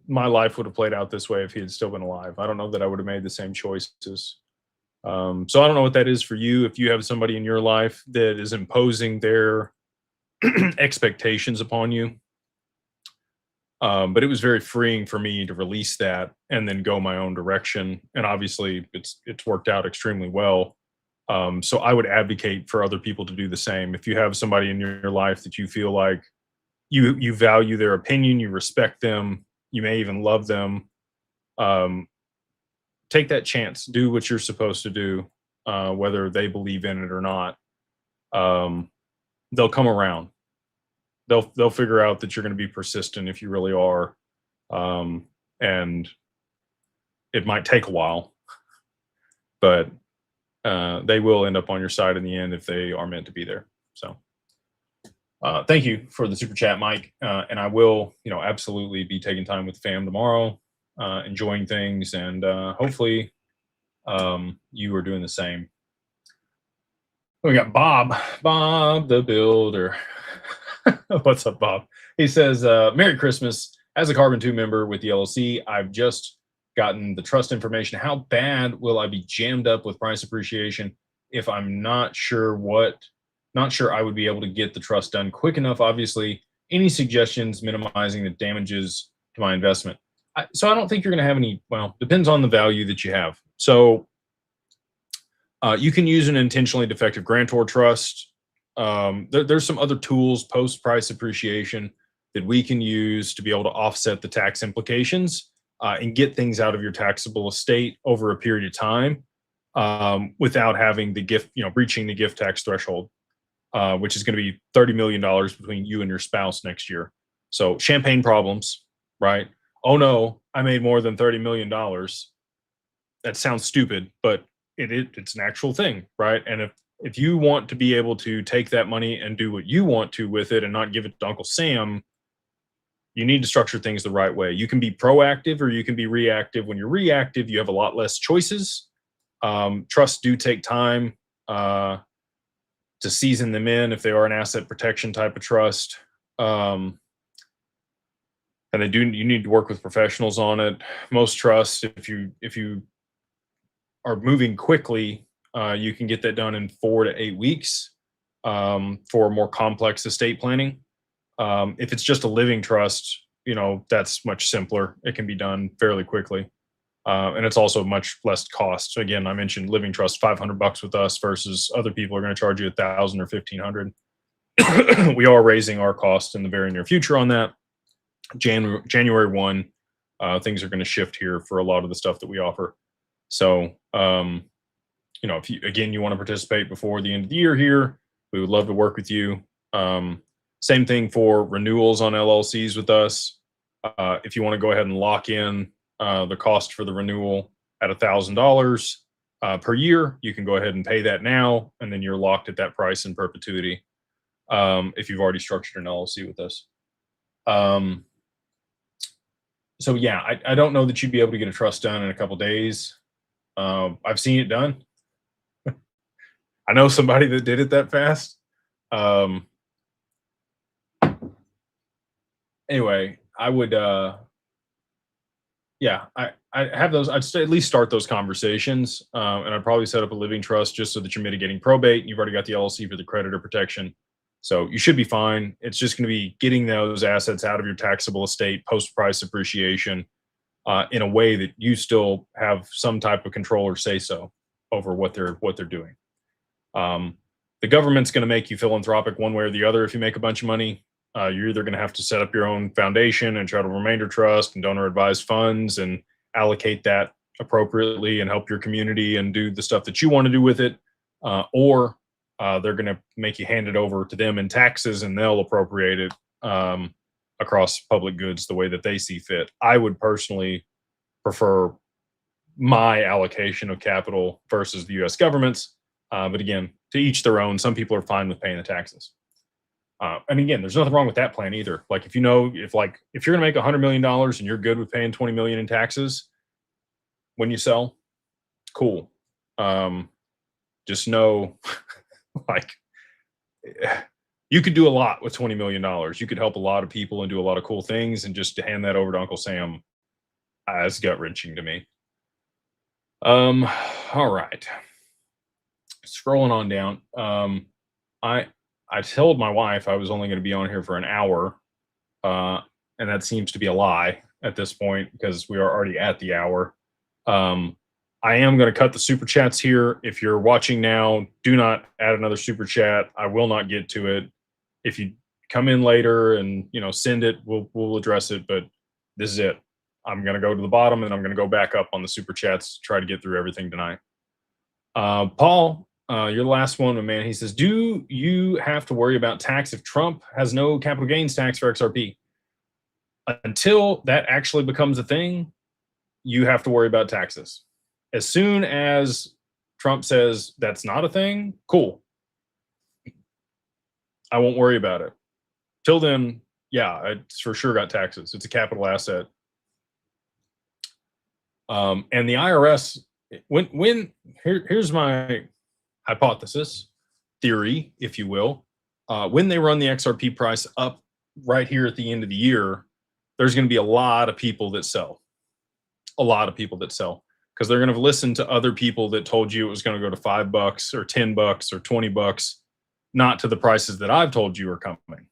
my life would have played out this way if he had still been alive. I don't know that I would have made the same choices. So I don't know what that is for you. If you have somebody in your life that is imposing their expectations upon you. But it was very freeing for me to release that and then go my own direction. And obviously it's worked out extremely well. So I would advocate for other people to do the same. If you have somebody in your life that you feel like you value their opinion, you respect them, you may even love them, take that chance, do what you're supposed to do, whether they believe in it or not. They'll come around. They'll figure out that you're going to be persistent if you really are. And it might take a while, but they will end up on your side in the end if they are meant to be there. So thank you for the super chat, Mike. And I will, you know, absolutely be taking time with the fam tomorrow, enjoying things, and hopefully you are doing the same. We got Bob the Builder. What's up, Bob? He says, Merry Christmas. As a Carbon 2 member with the LLC, I've just gotten the trust information. How bad will I be jammed up with price appreciation if I'm not sure I would be able to get the trust done quick enough? Obviously, any suggestions minimizing the damages to my investment? So I don't think you're going to have any. Well, depends on the value that you have. So you can use an intentionally defective grantor trust. There's some other tools post price appreciation that we can use to be able to offset the tax implications and get things out of your taxable estate over a period of time without having the gift, breaching the gift tax threshold, which is going to be $30 million between you and your spouse next year. So champagne problems, right? Oh no, I made more than $30 million. That sounds stupid, but it's an actual thing, right? And if you want to be able to take that money and do what you want to with it and not give it to Uncle Sam, you need to structure things the right way. You can be proactive or you can be reactive. When you're reactive, you have a lot less choices. Trusts do take time to season them in if they are an asset protection type of trust. And you need to work with professionals on it. Most trusts, if you are moving quickly, you can get that done in 4 to 8 weeks for more complex estate planning. If it's just a living trust, that's much simpler. It can be done fairly quickly. And it's also much less cost. So again, I mentioned living trust, $500 with us versus other people are going to charge you $1,000 or $1,500. We are raising our cost in the very near future on that. January 1, things are going to shift here for a lot of the stuff that we offer. So, if you want to participate before the end of the year here, we would love to work with you. Same thing for renewals on LLCs with us. If you want to go ahead and lock in the cost for the renewal at $1,000 per year, you can go ahead and pay that now, and then you're locked at that price in perpetuity if you've already structured an LLC with us. So yeah, I don't know that you'd be able to get a trust done in a couple days. I've seen it done. I know somebody that did it that fast. Anyway, I would, I have those. I'd at least start those conversations, and I'd probably set up a living trust just so that you're mitigating probate. You've already got the LLC for the creditor protection, so you should be fine. It's just going to be getting those assets out of your taxable estate post price appreciation in a way that you still have some type of control or say so over what they're doing. The government's going to make you philanthropic one way or the other if you make a bunch of money. You're either going to have to set up your own foundation and charter remainder trust and donor advised funds and allocate that appropriately and help your community and do the stuff that you want to do with it, or they're going to make you hand it over to them in taxes and they'll appropriate it across public goods the way that they see fit. I would personally prefer my allocation of capital versus the U.S. government's, but again, to each their own. Some people are fine with paying the taxes. And again, there's nothing wrong with that plan either. Like if you're going to make $100 million and you're good with paying $20 million in taxes when you sell, cool. Just know, you could do a lot with $20 million. You could help a lot of people and do a lot of cool things, and just to hand that over to Uncle Sam is gut wrenching to me. All right. Scrolling on down. I told my wife I was only going to be on here for an hour, and that seems to be a lie at this point because we are already at the hour. I am going to cut the super chats here. If you're watching now, do not add another super chat. I will not get to it. If you come in later and send it, we'll address it. But this is it. I'm going to go to the bottom and I'm going to go back up on the super chats to try to get through everything tonight. Paul. You're the last one, man. He says, do you have to worry about tax if Trump has no capital gains tax for XRP? Until that actually becomes a thing, you have to worry about taxes. As soon as Trump says that's not a thing, cool. I won't worry about it. Till then, yeah, it's for sure got taxes. It's a capital asset. And the IRS, here's my hypothesis, theory, if you will. When they run the XRP price up right here at the end of the year, there's going to be a lot of people that sell. A lot of people that sell because they're going to listen to other people that told you it was going to go to $5 or $10 or $20, not to the prices that I've told you are coming.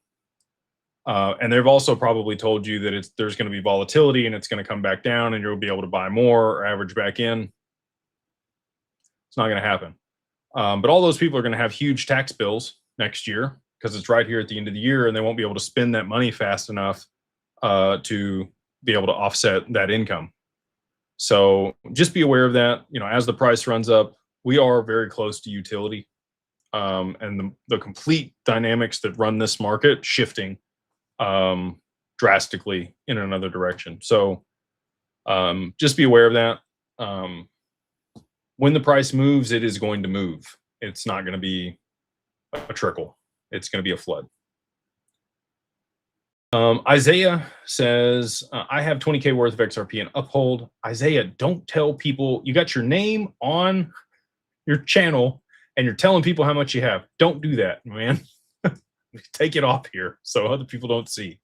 And they've also probably told you that there's going to be volatility and it's going to come back down and you'll be able to buy more or average back in. It's not going to happen. But all those people are going to have huge tax bills next year because it's right here at the end of the year, and they won't be able to spend that money fast enough to be able to offset that income. So just be aware of that. As the price runs up, we are very close to utility, and the complete dynamics that run this market shifting drastically in another direction. So just be aware of that. When the price moves, it is going to move. It's not going to be a trickle. It's going to be a flood. Isaiah says, I have 20K worth of XRP and uphold. Isaiah, don't tell people you got your name on your channel and you're telling people how much you have. Don't do that, man. Take it off here so other people don't see.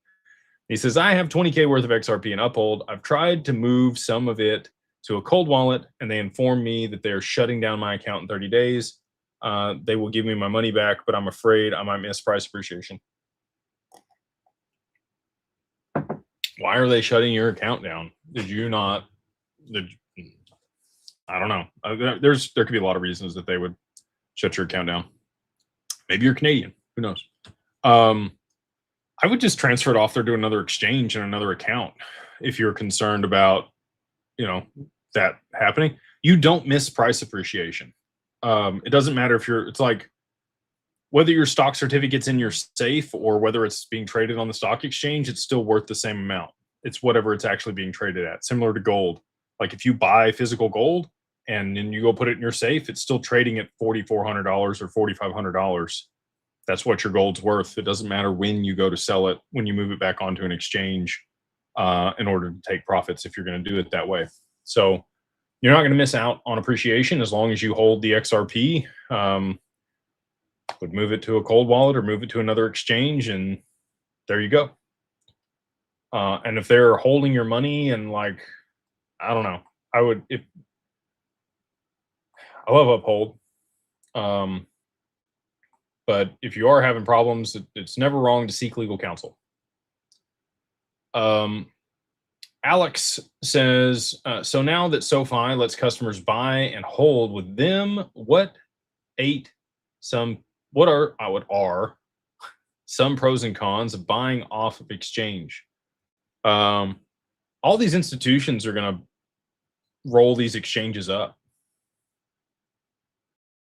He says, I have 20K worth of XRP and uphold. I've tried to move some of it to a cold wallet, and they inform me that they're shutting down my account in 30 days. They will give me my money back, but I'm afraid I might miss price appreciation. Why are they shutting your account down? I don't know. There could be a lot of reasons that they would shut your account down. Maybe you're Canadian. Who knows? I would just transfer it off there to another exchange and another account if you're concerned about, that happening. You don't miss price appreciation. It doesn't matter if it's like whether your stock certificate's in your safe or whether it's being traded on the stock exchange, it's still worth the same amount. It's whatever it's actually being traded at, similar to gold. Like if you buy physical gold and then you go put it in your safe, it's still trading at $4,400 or $4,500. That's what your gold's worth. It doesn't matter when you go to sell it, when you move it back onto an exchange in order to take profits if you're going to do it that way. So you're not going to miss out on appreciation as long as you hold the XRP. Would move it to a cold wallet or move it to another exchange, and there you go. And if they're holding your money and I don't know, I love uphold. But if you are having problems, it's never wrong to seek legal counsel. Alex says, so now that SoFi lets customers buy and hold with them, what are some pros and cons of buying off of exchange? All these institutions are going to roll these exchanges up.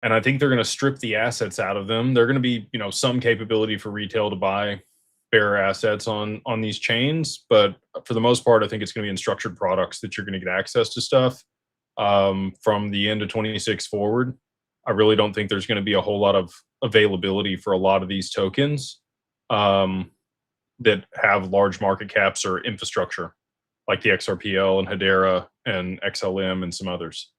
And I think they're going to strip the assets out of them. They're going to be, some capability for retail to buy bearer assets on these chains. But for the most part, I think it's going to be in structured products that you're going to get access to stuff from the end of 26 forward. I really don't think there's going to be a whole lot of availability for a lot of these tokens that have large market caps or infrastructure, like the XRPL and Hedera and XLM and some others.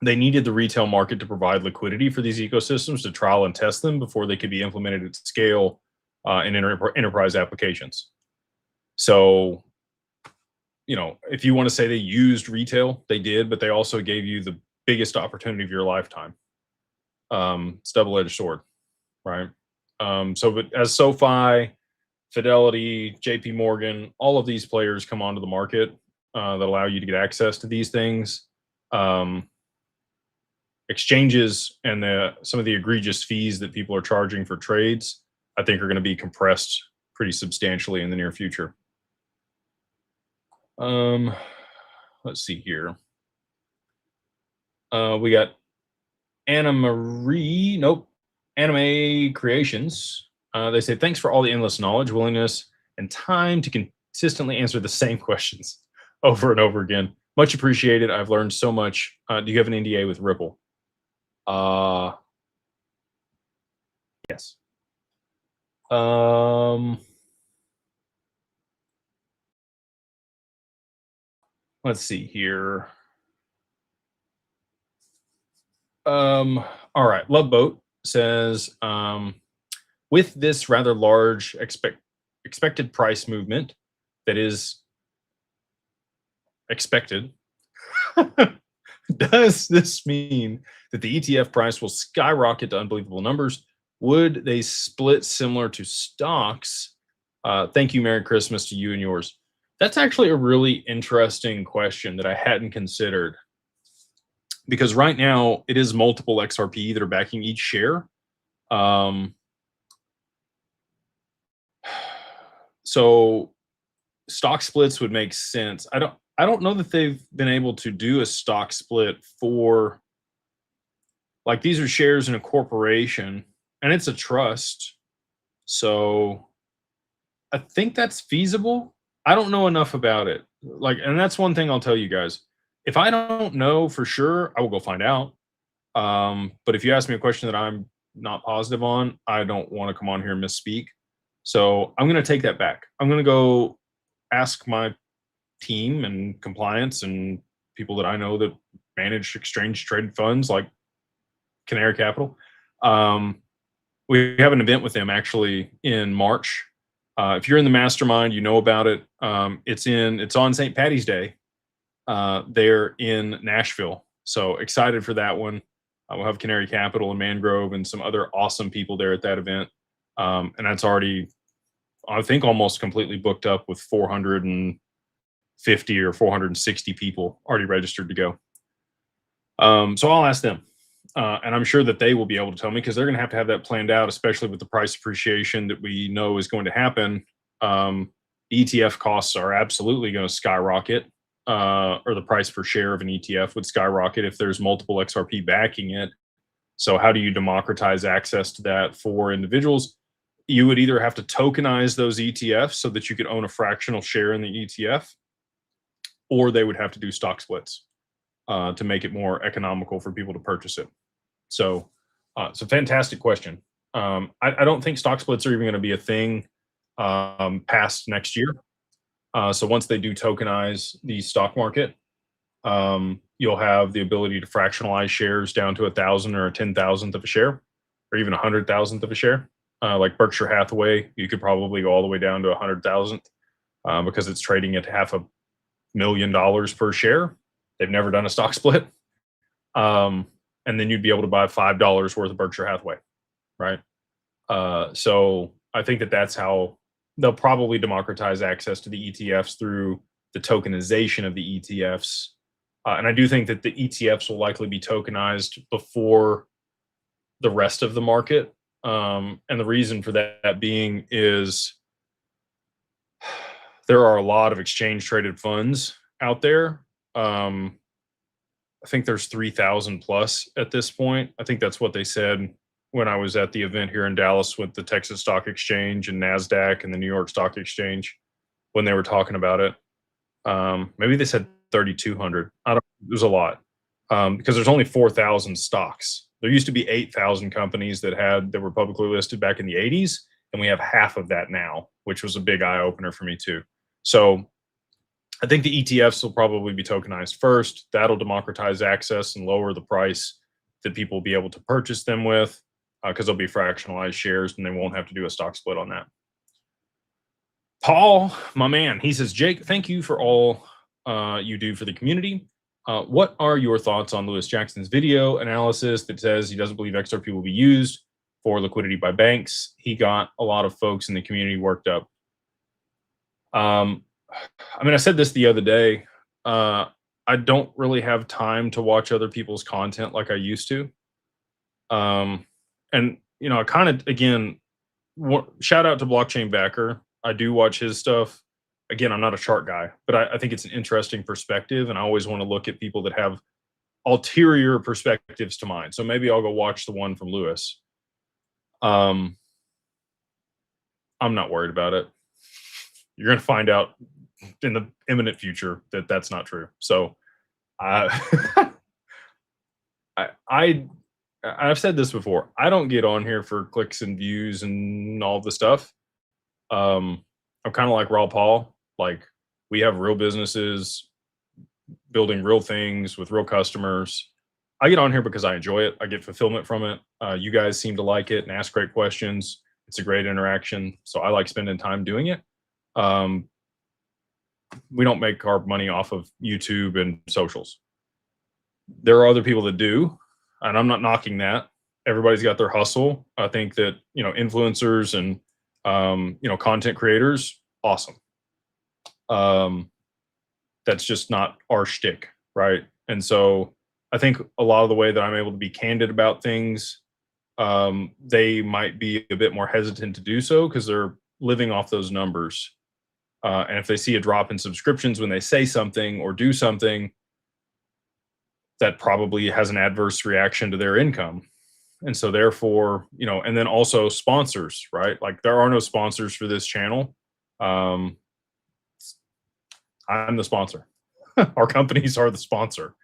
They needed the retail market to provide liquidity for these ecosystems to trial and test them before they could be implemented at scale in enterprise applications. So, if you want to say they used retail, they did, but they also gave you the biggest opportunity of your lifetime. It's a double-edged sword, right? But as SoFi, Fidelity, JP Morgan, all of these players come onto the market that allow you to get access to these things. Exchanges and some of the egregious fees that people are charging for trades, I think, are going to be compressed pretty substantially in the near future. Let's see here. We got Anime Creations. They say, thanks for all the endless knowledge, willingness, and time to consistently answer the same questions over and over again. Much appreciated. I've learned so much. Do you have an NDA with Ripple? Yes. Let's see here. All right. Loveboat says, with this rather large expected price movement that is expected, does this mean that the ETF price will skyrocket to unbelievable numbers, Would they split similar to stocks? Thank you. Merry Christmas to you and yours. That's actually a really interesting question that I hadn't considered, because right now it is multiple XRP that are backing each share. So stock splits would make sense. I don't know that they've been able to do a stock split for, like, these are shares in a corporation and it's a trust. So I think that's feasible. I don't know enough about it. Like, and that's one thing I'll tell you guys. If I don't know for sure, I will go find out. But if you ask me a question that I'm not positive on, I don't want to come on here and misspeak. So I'm going to take that back. I'm going to go ask my team and compliance and people that I know that manage exchange traded funds like Canary Capital. We have an event with them actually in March. If you're in the mastermind, you know about it. It's on St. Patty's Day. They're in Nashville. So excited for that one. We'll have Canary Capital and Mangrove and some other awesome people there at that event. And that's already, I think, almost completely booked up with 450 or 460 people already registered to go. So I'll ask them. And I'm sure that they will be able to tell me, because they're going to have that planned out, especially with the price appreciation that we know is going to happen. The ETF costs are absolutely going to skyrocket, or the price per share of an ETF would skyrocket if there's multiple XRP backing it. So how do you democratize access to that for individuals? You would either have to tokenize those ETFs so that you could own a fractional share in the ETF, or they would have to do stock splits to make it more economical for people to purchase it. So it's a fantastic question. I don't think stock splits are even going to be a thing past next year. So once they do tokenize the stock market, you'll have the ability to fractionalize shares down to 1,000 or a 10,000th of a share, or even 100,000th of a share. Like Berkshire Hathaway, you could probably go all the way down to 100,000th because it's trading at $500,000 per share. They've never done a stock split. And then you'd be able to buy $5 worth of Berkshire Hathaway, right? So I think that that's how they'll probably democratize access to the ETFs, through the tokenization of the ETFs. And I do think that the ETFs will likely be tokenized before the rest of the market. And the reason for that being is there are a lot of exchange traded funds out there. I think there's 3,000 plus at this point. I think that's what they said when I was at the event here in Dallas with the Texas Stock Exchange and NASDAQ and the New York Stock Exchange, when they were talking about it. Maybe they said 3,200. It was a lot, because there's only 4,000 stocks. There used to be 8,000 companies that were publicly listed back in the 80s, and we have half of that now, which was a big eye opener for me too. So I think the ETFs will probably be tokenized first. That'll democratize access and lower the price that people will be able to purchase them with, because they'll be fractionalized shares and they won't have to do a stock split on that. Paul, my man, he says, Jake, thank you for all you do for the community. What are your thoughts on Lewis Jackson's video analysis that says he doesn't believe XRP will be used for liquidity by banks? He got a lot of folks in the community worked up. I mean, I said this the other day. I don't really have time to watch other people's content like I used to. And, you know, I kind of, again, shout out to Blockchain Backer. I do watch his stuff. Again, I'm not a chart guy, but I think it's an interesting perspective. And I always want to look at people that have ulterior perspectives to mine. So maybe I'll go watch the one from Lewis. I'm not worried about it. You're going to find out in the imminent future that that's not true. So I've said this before. I don't get on here for clicks and views and all the stuff. I'm kind of like Raw Paul. Like, we have real businesses building real things with real customers. I get on here because I enjoy it. I get fulfillment from it. You guys seem to like it and ask great questions. It's a great interaction. So I like spending time doing it. We don't make our money off of YouTube and socials. There are other people that do, and I'm not knocking that. everybody's got their hustle. I think that, influencers and, content creators, awesome. That's just not our shtick, right? And so I think a lot of the way that I'm able to be candid about things, they might be a bit more hesitant to do so because they're living off those numbers. And if they see a drop in subscriptions when they say something or do something, that probably has an adverse reaction to their income. And so therefore, and then also sponsors, right? Like there are no sponsors for this channel. I'm the sponsor. Our companies are the sponsor.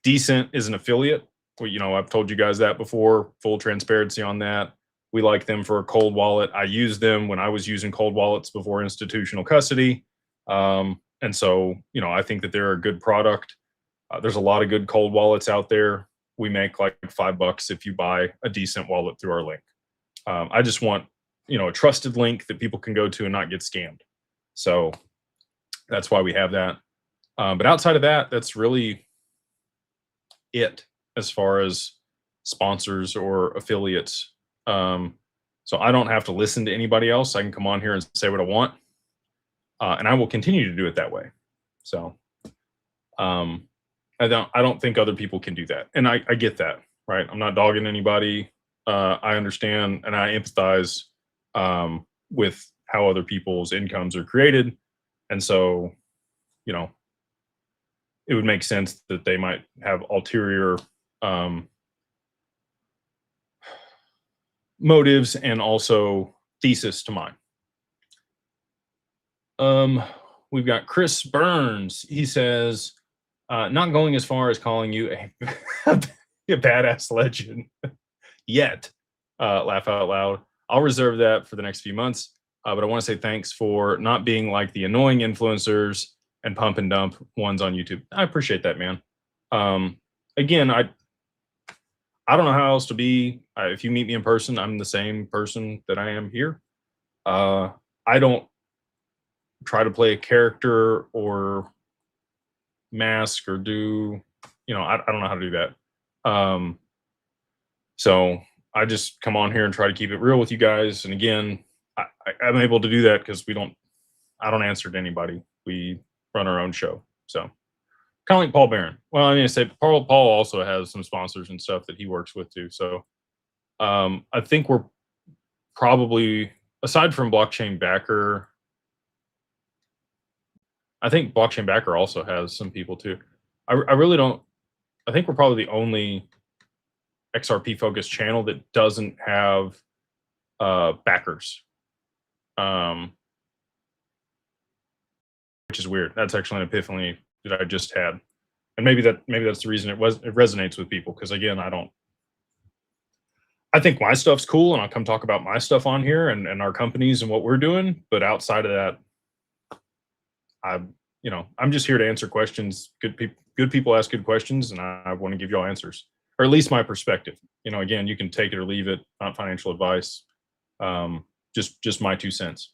Decent is an affiliate. I've told you guys that before. Full transparency on that. We like them for a cold wallet. I used them when I was using cold wallets before institutional custody. And so, I think that they're a good product. There's a lot of good cold wallets out there. We make like $5 if you buy a decent wallet through our link. I just want, a trusted link that people can go to and not get scammed. So that's why we have that. But outside of that, that's really it as far as sponsors or affiliates. So I don't have to listen to anybody else. I can come on here and say what I want. And I will continue to do it that way. So I don't think other people can do that. And I get that, right? I'm not dogging anybody. I understand and I empathize with how other people's incomes are created. And so, it would make sense that they might have ulterior motives and also thesis to mine. We've got Chris Burns. He says, not going as far as calling you a badass legend yet. Laugh out loud. I'll reserve that for the next few months. But I want to say thanks for not being like the annoying influencers and pump and dump ones on YouTube. I appreciate that, man. Again, I don't know how else to be. If you meet me in person, I'm the same person that I am here. I don't try to play a character or mask or do, I don't know how to do that. So I just come on here and try to keep it real with you guys. And again, I'm able to do that because I don't answer to anybody. We run our own show. So kind of like Paul Barron. Well, I mean, I say Paul also has some sponsors and stuff that he works with too. So I think we're probably, aside from Blockchain Backer, I think Blockchain Backer also has some people too. I really don't, I think we're probably the only XRP focused channel that doesn't have backers. Which is weird. That's actually an epiphany that I just had. And maybe that's the reason it resonates with people. Because again, I think my stuff's cool and I'll come talk about my stuff on here and our companies and what we're doing. But outside of that, I'm just here to answer questions. Good people ask good questions, and I want to give you all answers, or at least my perspective. Again, you can take it or leave it. Not financial advice. Just my 2 cents.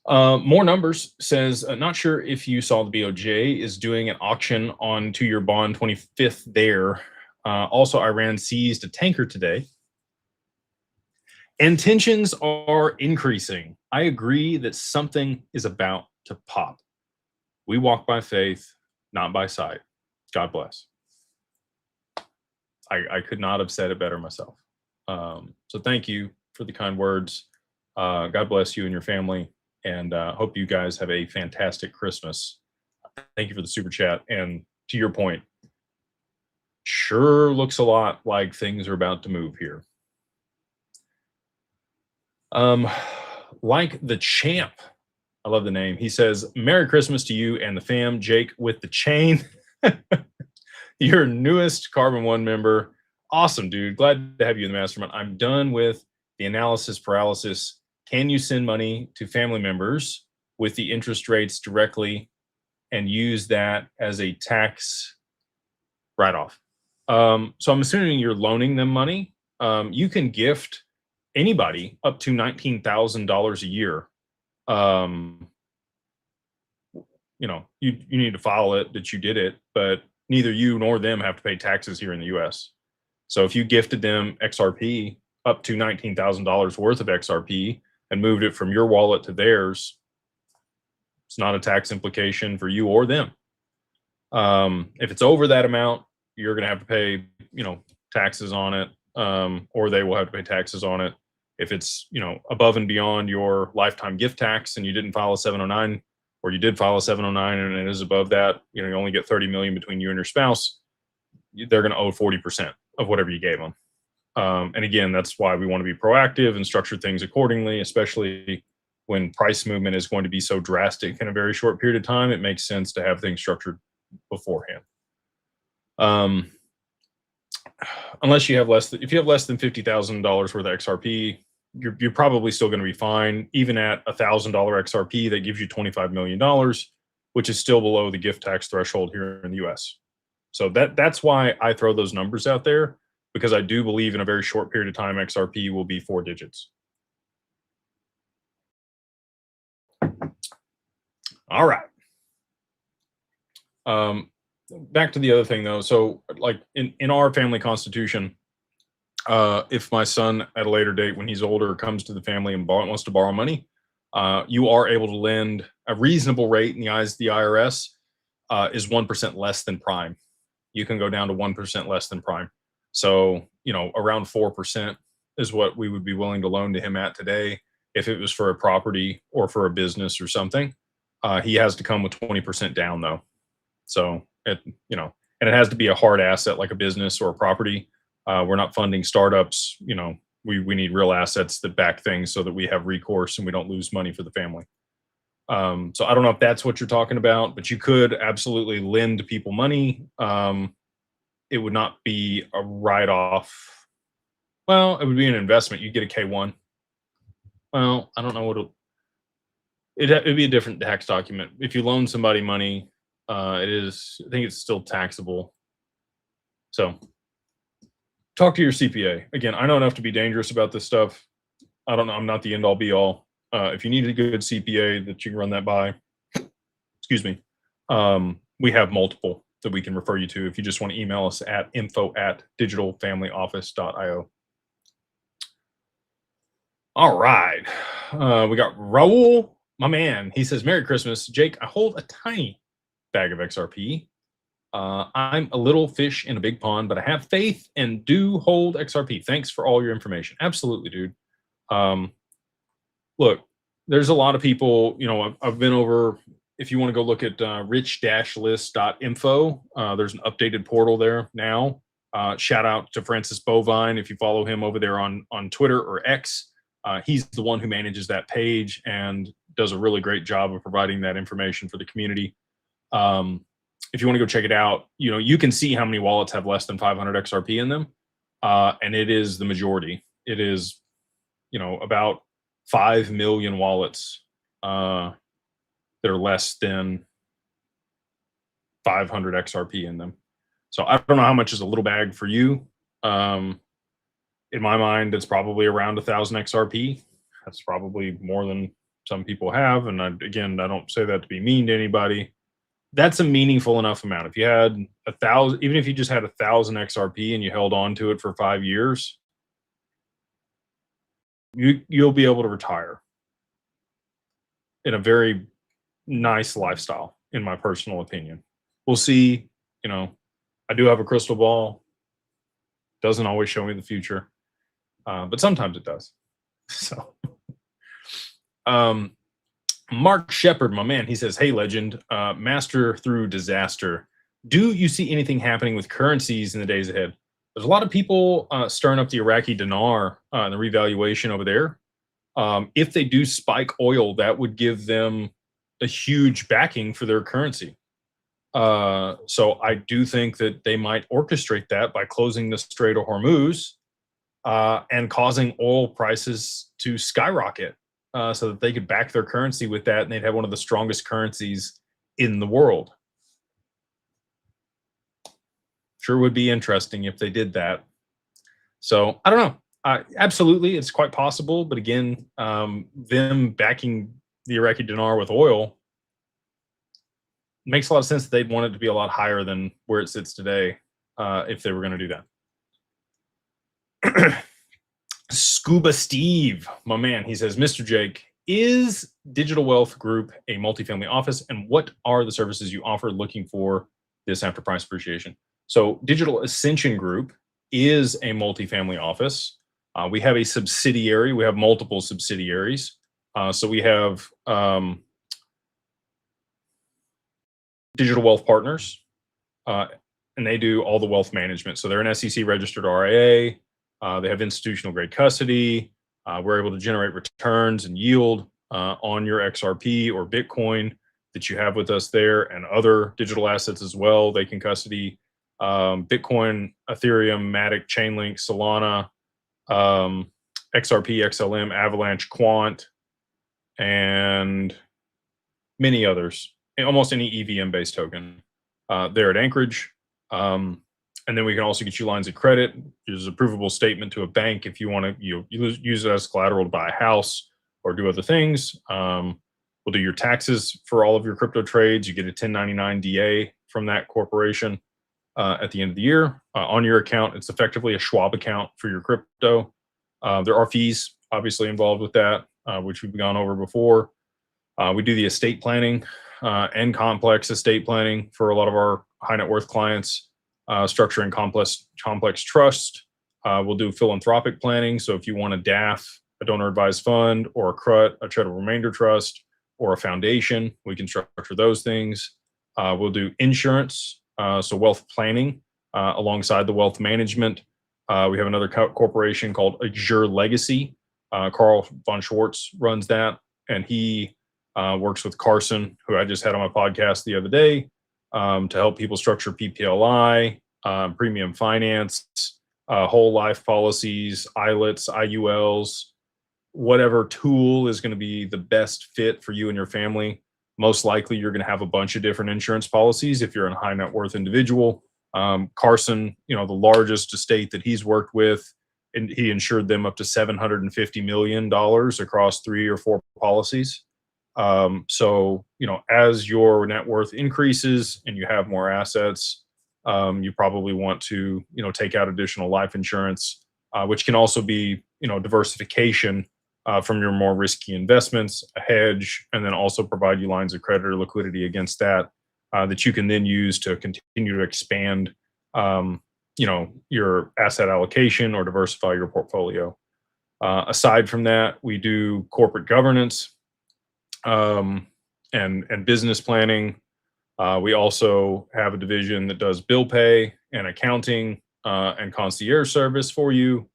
More numbers says, not sure if you saw the BOJ is doing an auction on 2-year bond 25th there. Also, Iran seized a tanker today. And tensions are increasing. I agree that something is about to pop. We walk by faith, not by sight. God bless. I could not have said it better myself. So thank you for the kind words. God bless you and your family. And hope you guys have a fantastic Christmas. Thank you for the super chat. And to your point, sure looks a lot like things are about to move here. Like the champ, I love the name. He says, Merry Christmas to you and the fam, Jake with the chain. Your newest Carbon One member. Awesome, dude. Glad to have you in the mastermind. I'm done with the analysis paralysis. Can you send money to family members with the interest rates directly and use that as a tax write-off? So I'm assuming you're loaning them money. You can gift anybody up to $19,000 a year. You need to file it that you did it, but neither you nor them have to pay taxes here in the US. So if you gifted them XRP up to $19,000 worth of XRP and moved it from your wallet to theirs, it's not a tax implication for you or them. If it's over that amount, you're going to have to pay, taxes on it, or they will have to pay taxes on it. If it's, above and beyond your lifetime gift tax and you didn't file a 709, or you did file a 709 and it is above that, you only get 30 million between you and your spouse, they're going to owe 40% of whatever you gave them. And again, that's why we want to be proactive and structure things accordingly, especially when price movement is going to be so drastic in a very short period of time. It makes sense to have things structured beforehand. Unless you have if you have less than $50,000 worth of XRP, you're probably still going to be fine. Even at $1,000 XRP, that gives you $25 million, which is still below the gift tax threshold here in the US. So that's why I throw those numbers out there, because I do believe in a very short period of time, XRP will be 4 digits. All right. Back to the other thing though. So like in our family constitution, if my son at a later date, when he's older, comes to the family and wants to borrow money, you are able to lend a reasonable rate in the eyes of the IRS, is 1% less than prime. You can go down to 1% less than prime. So, around 4% is what we would be willing to loan to him at today. If it was for a property or for a business or something, he has to come with 20% down though. So and it has to be a hard asset like a business or a property. We're not funding startups. We need real assets that back things so that we have recourse and we don't lose money for the family. So I don't know if that's what you're talking about, but you could absolutely lend people money. It would not be a write-off. Well, it would be an investment. You get a K1. Well, I don't know what it'd be a different tax document. If you loan somebody money, I think it's still taxable. So talk to your CPA. Again, I know enough to be dangerous about this stuff. I don't know. I'm not the end all be all. If you need a good CPA that you can run that by, excuse me, we have multiple that we can refer you to if you just want to email us at info@digitalfamilyoffice.io. All right. We got Raul, my man. He says, Merry Christmas. Jake, I hold a tiny bag of XRP. I'm a little fish in a big pond, but I have faith and do hold XRP. Thanks for all your information. Absolutely, dude. Look, there's a lot of people, I've been over, if you want to go look at rich-list.info, there's an updated portal there now. Shout out to Francis Bovine if you follow him over there on Twitter or X. He's the one who manages that page and does a really great job of providing that information for the community. If you want to go check it out, you can see how many wallets have less than 500 XRP in them. And it is the majority. It is, about 5 million wallets that are less than 500 XRP in them. So I don't know how much is a little bag for you. In my mind, it's probably around 1,000 XRP. That's probably more than some people have. And I don't say that to be mean to anybody. That's a meaningful enough amount. If you had 1,000, even if you just had 1,000 XRP and you held on to it for 5 years, you'll be able to retire in a very nice lifestyle, in my personal opinion. We'll see. I do have a crystal ball. Doesn't always show me the future, but sometimes it does. So, Mark Shepard, my man, he says, hey, legend, master through disaster. Do you see anything happening with currencies in the days ahead? There's a lot of people stirring up the Iraqi dinar and the revaluation over there. If they do spike oil, that would give them a huge backing for their currency. So I do think that they might orchestrate that by closing the Strait of Hormuz and causing oil prices to skyrocket. So that they could back their currency with that, and they'd have one of the strongest currencies in the world. Sure would be interesting if they did that. So I don't know. Absolutely, it's quite possible. But again, them backing the Iraqi dinar with oil makes a lot of sense that they'd want it to be a lot higher than where it sits today if they were going to do that. Scuba Steve, my man, he says, Mr. Jake, is Digital Wealth Group a multifamily office, and what are the services you offer? Looking for this after price appreciation. So Digital Ascension Group is a multifamily office. We have a subsidiary. We have multiple subsidiaries. So we have Digital Wealth Partners, and they do all the wealth management. So they're an SEC registered RIA. They have institutional grade custody. We're able to generate returns and yield on your XRP or Bitcoin that you have with us there, and other digital assets as well. They can custody Bitcoin, Ethereum, Matic, Chainlink, Solana, XRP, XLM, Avalanche, Quant, and many others. Almost any EVM-based token. There at Anchorage. And then we can also get you lines of credit. There's a provable statement to a bank if you want to use it as collateral to buy a house or do other things. We'll do your taxes for all of your crypto trades. You get a 1099 DA from that corporation at the end of the year on your account. It's effectively a Schwab account for your crypto. There are fees obviously involved with that, which we've gone over before. We do the estate planning and complex estate planning for a lot of our high net worth clients. Structuring complex trust. We'll do philanthropic planning. So if you want a DAF, a donor advised fund, or a CRUT, a charitable remainder trust, or a foundation, we can structure those things. We'll do insurance, so wealth planning alongside the wealth management. We have another corporation called Azure Legacy. Carl von Schwartz runs that, and he works with Carson, who I just had on my podcast the other day, to help people structure PPLI, premium finance, whole life policies, ILETs, IULs, whatever tool is going to be the best fit for you and your family. Most likely you're going to have a bunch of different insurance policies if you're a high net worth individual. Carson, the largest estate that he's worked with, and he insured them up to $750 million across 3 or 4 policies. So, as your net worth increases and you have more assets, you probably want to, take out additional life insurance, which can also be, diversification from your more risky investments, a hedge, and then also provide you lines of credit or liquidity against that, that you can then use to continue to expand, your asset allocation or diversify your portfolio. Aside from that, we do corporate governance, and business planning. We also have a division that does bill pay and accounting and concierge service for you.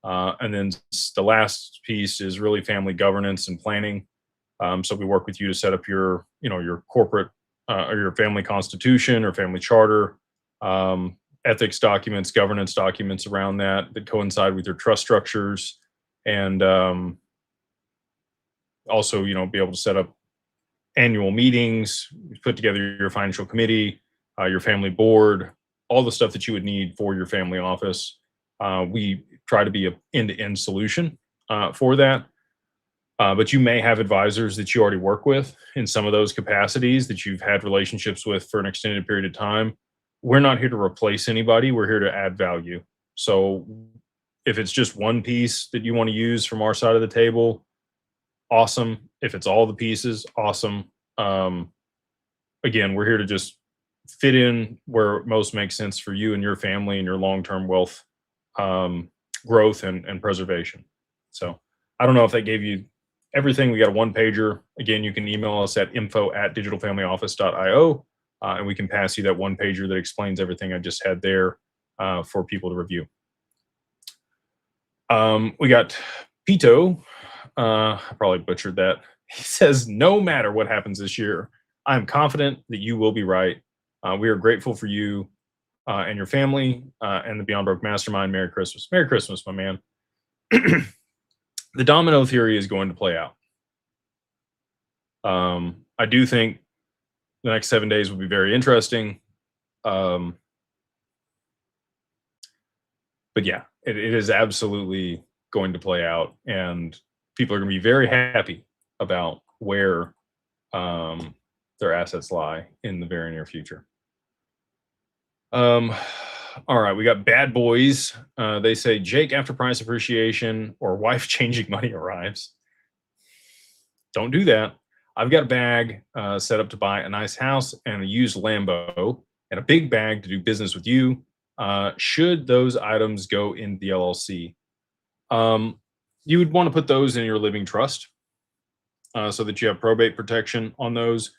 And then the last piece is really family governance and planning. So we work with you to set up your, your corporate or your family constitution or family charter, ethics documents, governance documents around that coincide with your trust structures, and also, be able to set up annual meetings, put together your financial committee, your family board, all the stuff that you would need for your family office. We try to be an end-to-end solution for that. But you may have advisors that you already work with in some of those capacities that you've had relationships with for an extended period of time. We're not here to replace anybody. We're here to add value. So if it's just one piece that you want to use from our side of the table, awesome. If it's all the pieces, awesome. Again, we're here to just fit in where most makes sense for you and your family and your long-term wealth growth and preservation. So I don't know if that gave you everything. We got a one-pager. Again, you can email us at info@digitalfamilyoffice.io, and we can pass you that one-pager that explains everything I just had there for people to review. We got Pito. I probably butchered that. He says, no matter what happens this year, I'm confident that you will be right. We are grateful for you and your family and the Beyond Broke Mastermind. Merry Christmas. Merry Christmas, my man. The domino theory is going to play out. I do think the next 7 days will be very interesting. But yeah, it is absolutely going to play out, and people are going to be very happy about where their assets lie in the very near future. All right, we got bad boys. They say, Jake, after price appreciation or wife changing money arrives. Don't do that. I've got a bag set up to buy a nice house and a used Lambo and a big bag to do business with you. Should those items go in the LLC? You would want to put those in your living trust so that you have probate protection on those.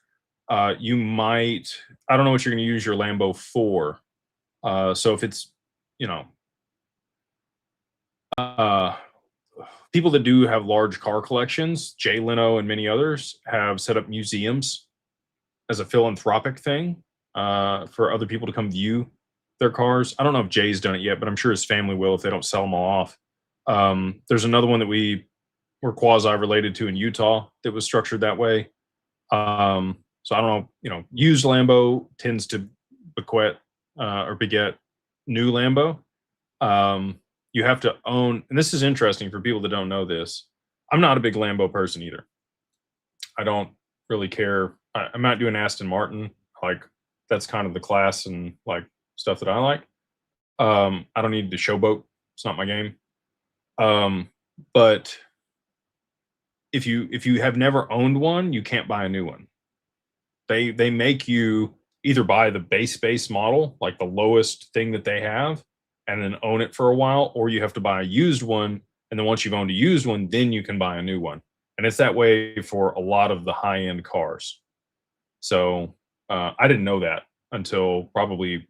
You might, I don't know what you're going to use your Lambo for. So if it's, you know, people that do have large car collections, Jay Leno and many others have set up museums as a philanthropic thing for other people to come view their cars. I don't know if Jay's done it yet, but I'm sure his family will if they don't sell them all off. There's another one that we were quasi related to in Utah that was structured that way. So I don't know, you know, used Lambo tends to beget new Lambo. You have to own, and this is interesting for people that don't know this. I'm not a big Lambo person either. I don't really care. I'm not doing Aston Martin. Like that's kind of the class and like stuff that I like. I don't need to showboat. It's not my game. But if you have never owned one, you can't buy a new one. They make you either buy the base model, like the lowest thing that they have, and then own it for a while, or you have to buy a used one. And then once you've owned a used one, then you can buy a new one. And it's that way for a lot of the high-end cars. So I didn't know that until probably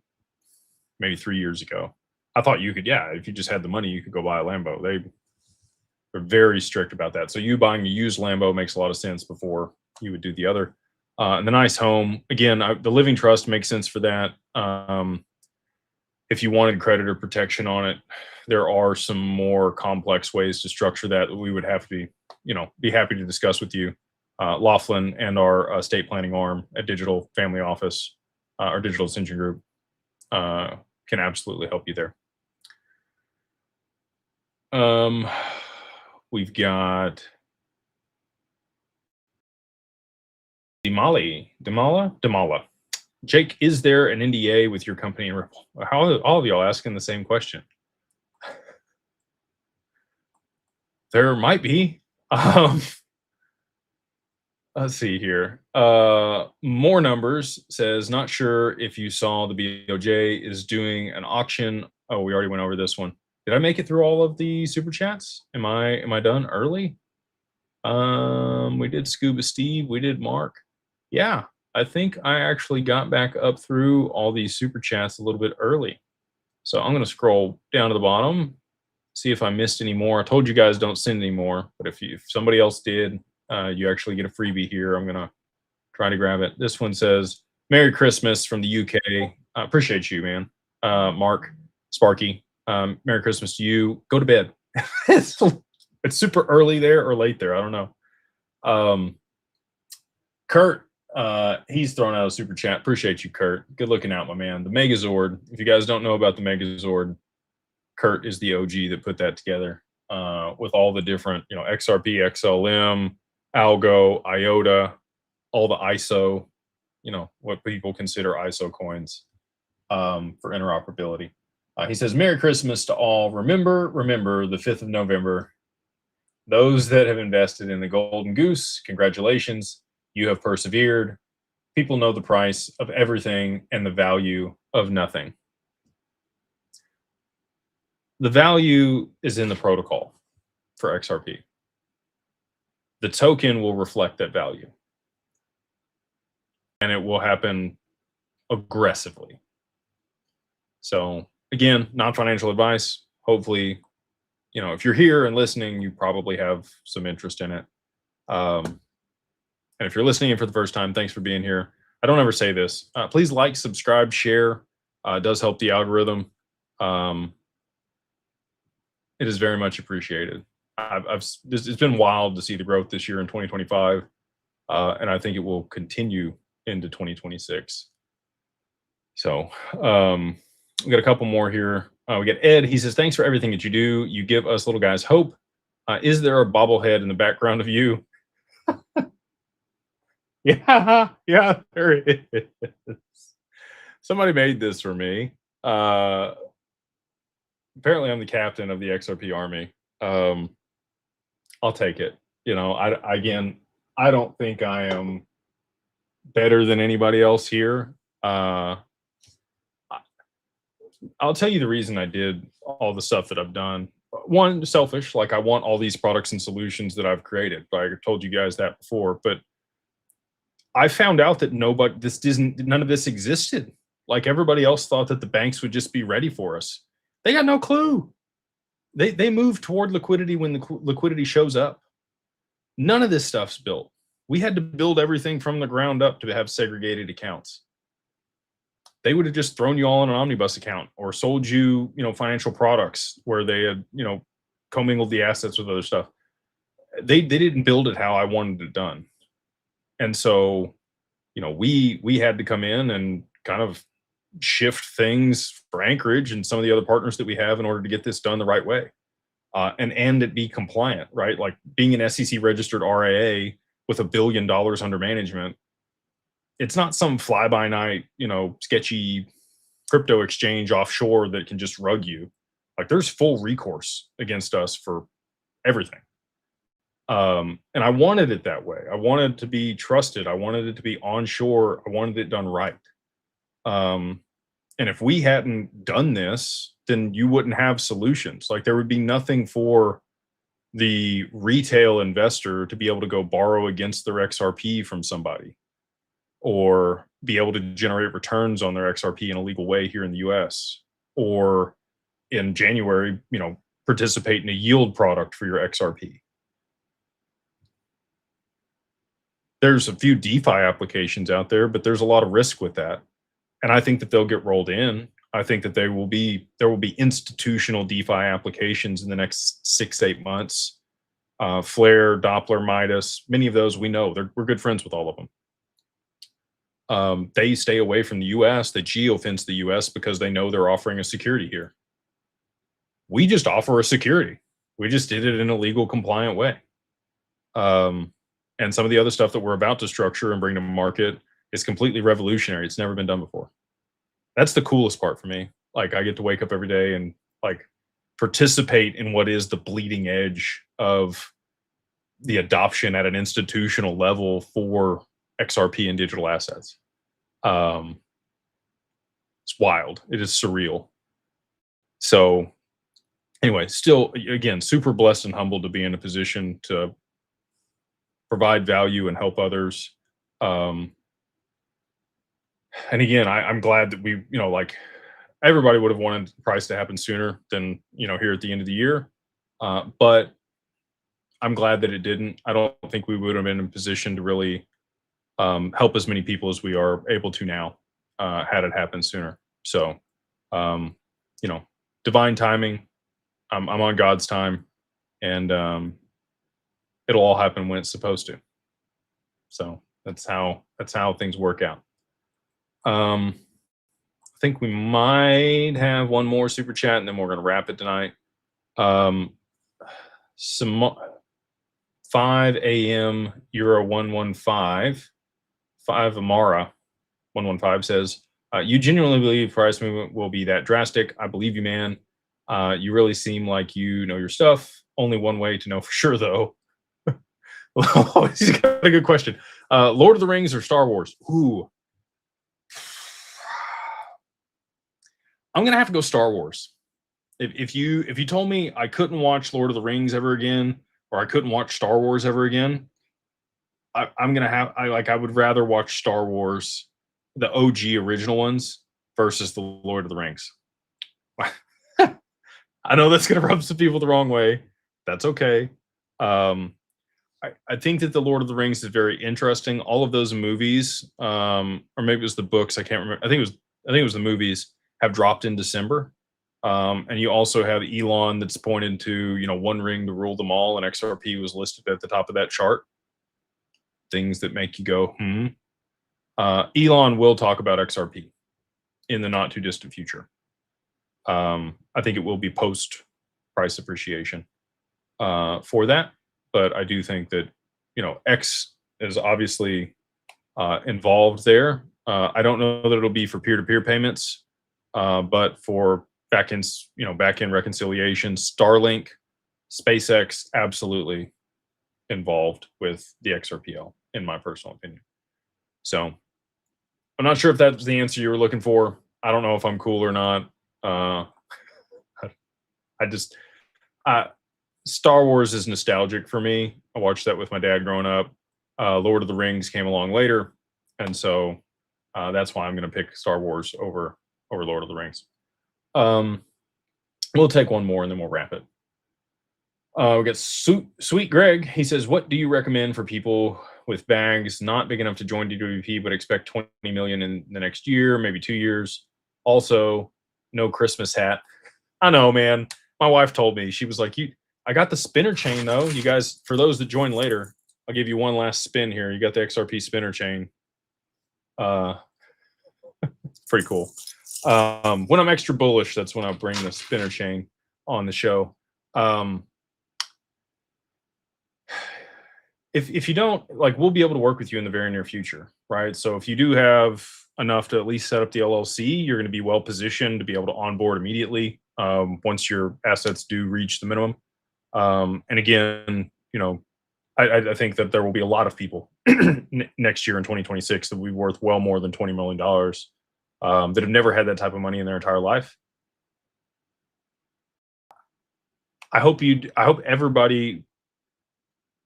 maybe 3 years ago. I thought you could, yeah, if you just had the money, you could go buy a Lambo. They're very strict about that. So you buying a used Lambo makes a lot of sense before you would do the other. And the nice home, again, the living trust makes sense for that. If you wanted creditor protection on it, there are some more complex ways to structure that we would have to be happy to discuss with you. Laughlin and our estate planning arm at Digital Family Office, our Digital Ascension Group, can absolutely help you there. We've got Damala. Jake, is there an NDA with your company in Ripple? How are all of y'all asking the same question? There might be. Let's see here. More numbers says, not sure if you saw the BOJ is doing an auction. Oh, we already went over this one. Did I make it through all of the super chats? Am I done early? We did Scuba Steve. We did Mark. Yeah, I think I actually got back up through all these super chats a little bit early. So I'm going to scroll down to the bottom, see if I missed any more. I told you guys don't send any more, but if somebody else did, you actually get a freebie here. I'm going to try to grab it. This one says, Merry Christmas from the UK. I appreciate you, man. Mark, Sparky, Merry Christmas to you. Go to bed. It's super early there or late there. I don't know. Kurt, he's thrown out a super chat. Appreciate you, Kurt. Good looking out, my man. The Megazord. If you guys don't know about the Megazord, Kurt is the OG that put that together with all the different, XRP, XLM, Algo, IOTA, all the ISO, what people consider ISO coins for interoperability. He says, Merry Christmas to all. Remember the 5th of November. Those that have invested in the Golden Goose, congratulations. You have persevered. People know the price of everything and the value of nothing. The value is in the protocol for XRP. The token will reflect that value. And it will happen aggressively. So again, non-financial advice. Hopefully, if you're here and listening, you probably have some interest in it. And if you're listening in for the first time, thanks for being here. I don't ever say this. Please like, subscribe, share. It does help the algorithm. It is very much appreciated. It's been wild to see the growth this year in 2025, and I think it will continue into 2026. So we got a couple more here. We got Ed. He says, thanks for everything that you do. You give us little guys hope. Is there a bobblehead in the background of you? Yeah, there is. Somebody made this for me. Apparently I'm the captain of the XRP army. I'll take it. You know, again, I don't think I am better than anybody else here. I'll tell you the reason I did all the stuff that I've done. One, selfish, like I want all these products and solutions that I've created. I told you guys that before, but I found out that none of this existed. Like everybody else thought that the banks would just be ready for us. They got no clue. They move toward liquidity when the liquidity shows up. None of this stuff's built. We had to build everything from the ground up to have segregated accounts. They would have just thrown you all in an omnibus account or sold you, financial products where they had, commingled the assets with other stuff. They didn't build it how I wanted it done. And so, we had to come in and kind of shift things for Anchorage and some of the other partners that we have in order to get this done the right way. And it be compliant, right? Like being an SEC registered RIA with $1 billion under management, it's not some fly by night, sketchy crypto exchange offshore that can just rug you. Like there's full recourse against us for everything. And I wanted it that way. I wanted to be trusted. I wanted it to be onshore. I wanted it done right. And if we hadn't done this, then you wouldn't have solutions. Like there would be nothing for the retail investor to be able to go borrow against their XRP from somebody or be able to generate returns on their XRP in a legal way here in the US, or in January, participate in a yield product for your XRP. There's a few DeFi applications out there, but there's a lot of risk with that. And I think that they'll get rolled in. I think that there will be institutional DeFi applications in the next 6-8 months. Flare, Doppler, Midas, many of those we know. We're good friends with all of them. They stay away from the US. They geofence the US because they know they're offering a security here. We just offer a security. We just did it in a legal, compliant way. And some of the other stuff that we're about to structure and bring to market is completely revolutionary. It's never been done before. That's the coolest part for me. Like I get to wake up every day and like participate in what is the bleeding edge of the adoption at an institutional level for XRP and digital assets. It's wild. It is surreal. So anyway, still, again, super blessed and humbled to be in a position to provide value and help others. And again, I'm glad that we, like everybody would have wanted the price to happen sooner than, here at the end of the year. But I'm glad that it didn't. I don't think we would have been in a position to really help as many people as we are able to now, had it happen sooner. So, divine timing. I'm on God's time, and it'll all happen when it's supposed to. So that's how things work out. I think we might have one more super chat, and then we're going to wrap it tonight. Some 5 a.m. Euro 115 5 Amara 115 says, "You genuinely believe price movement will be that drastic? I believe you, man. You really seem like you know your stuff. Only one way to know for sure, though." He's got a good question. Lord of the Rings or Star Wars? Ooh. I'm gonna have to go Star Wars. If you told me I couldn't watch Lord of the Rings ever again, or I couldn't watch Star Wars ever again, I would rather watch Star Wars, the OG original ones, versus the Lord of the Rings. I know that's gonna rub some people the wrong way. That's okay. I think that the Lord of the Rings is very interesting. All of those movies, or maybe it was the books, I can't remember. I think it was the movies, have dropped in December. And you also have Elon that's pointed to, one ring to rule them all, and XRP was listed at the top of that chart. Things that make you go, Elon will talk about XRP in the not too distant future. I think it will be post price appreciation for that. But I do think that, X is obviously involved there. I don't know that it'll be for peer-to-peer payments. But for back end reconciliation, Starlink, SpaceX, absolutely involved with the XRPL, in my personal opinion. So I'm not sure if that's the answer you were looking for. I don't know if I'm cool or not. I just, Star Wars is nostalgic for me. I watched that with my dad growing up. Lord of the Rings came along later, and so that's why I'm going to pick Star Wars over Lord of the Rings. We'll take one more and then we'll wrap it. We got Sweet Greg. He says, "What do you recommend for people with bags not big enough to join DWP but expect 20 million in the next year, maybe 2 years? Also, no Christmas hat." I know, man. My wife told me, she was like, I got the spinner chain though. You guys, for those that join later, I'll give you one last spin here. You got the XRP spinner chain. Pretty cool. When I'm extra bullish, that's when I bring the spinner chain on the show. If you don't, like, we'll be able to work with you in the very near future, right? So if you do have enough to at least set up the LLC, you're going to be well positioned to be able to onboard immediately once your assets do reach the minimum. And again, I think that there will be a lot of people next year in 2026 that will be worth well more than $20 million that have never had that type of money in their entire life. I hope everybody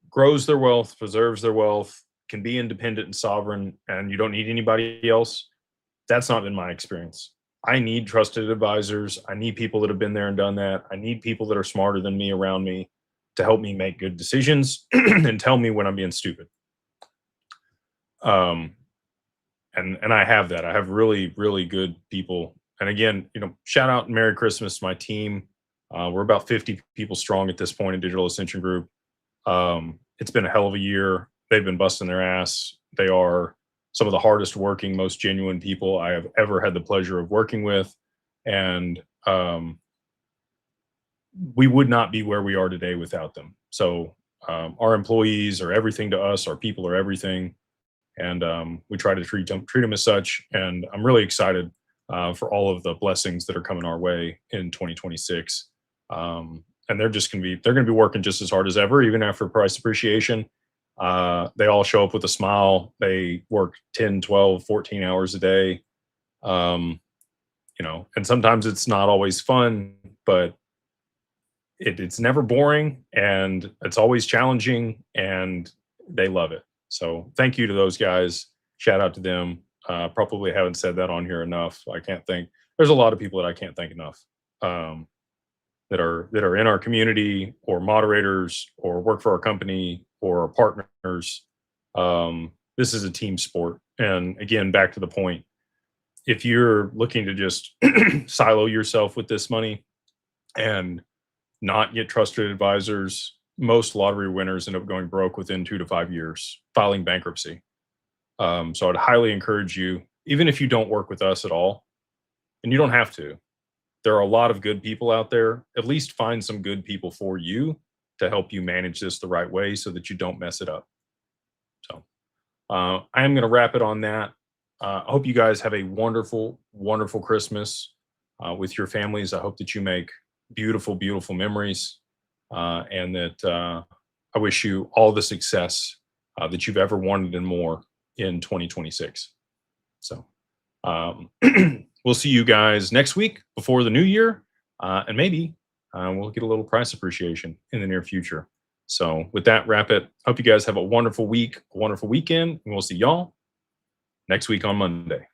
grows their wealth, preserves their wealth, can be independent and sovereign, and you don't need anybody else. That's not been my experience. I need trusted advisors. I need people that have been there and done that. I need people that are smarter than me around me to help me make good decisions and tell me when I'm being stupid. And I have that. I have really, really good people. And again, shout out and Merry Christmas to my team. We're about 50 people strong at this point in Digital Ascension Group. It's been a hell of a year. They've been busting their ass. They are some of the hardest working, most genuine people I have ever had the pleasure of working with. And we would not be where we are today without them. So our employees are everything to us. Our people are everything. And we try to treat them as such. And I'm really excited for all of the blessings that are coming our way in 2026. And they're going to be working just as hard as ever, even after price appreciation. They all show up with a smile. They work 10, 12, 14 hours a day. And sometimes it's not always fun, but it's never boring and it's always challenging and they love it. So thank you to those guys. Shout out to them. Probably haven't said that on here enough. I can't think. There's a lot of people that I can't thank enough. That are in our community or moderators or work for our company or our partners. This is a team sport. And again, back to the point, if you're looking to just silo yourself with this money and not get trusted advisors, most lottery winners end up going broke within 2 to 5 years, filing bankruptcy. So I'd highly encourage you, even if you don't work with us at all, and you don't have to, there are a lot of good people out there. At least find some good people for you to help you manage this the right way so that you don't mess it up. So I am going to wrap it on that. I hope you guys have a wonderful, wonderful Christmas with your families. I hope that you make beautiful, beautiful memories and that I wish you all the success that you've ever wanted and more in 2026. So we'll see you guys next week before the new year, and maybe we'll get a little price appreciation in the near future. So with that, wrap it. Hope you guys have a wonderful week, a wonderful weekend, and we'll see y'all next week on Monday.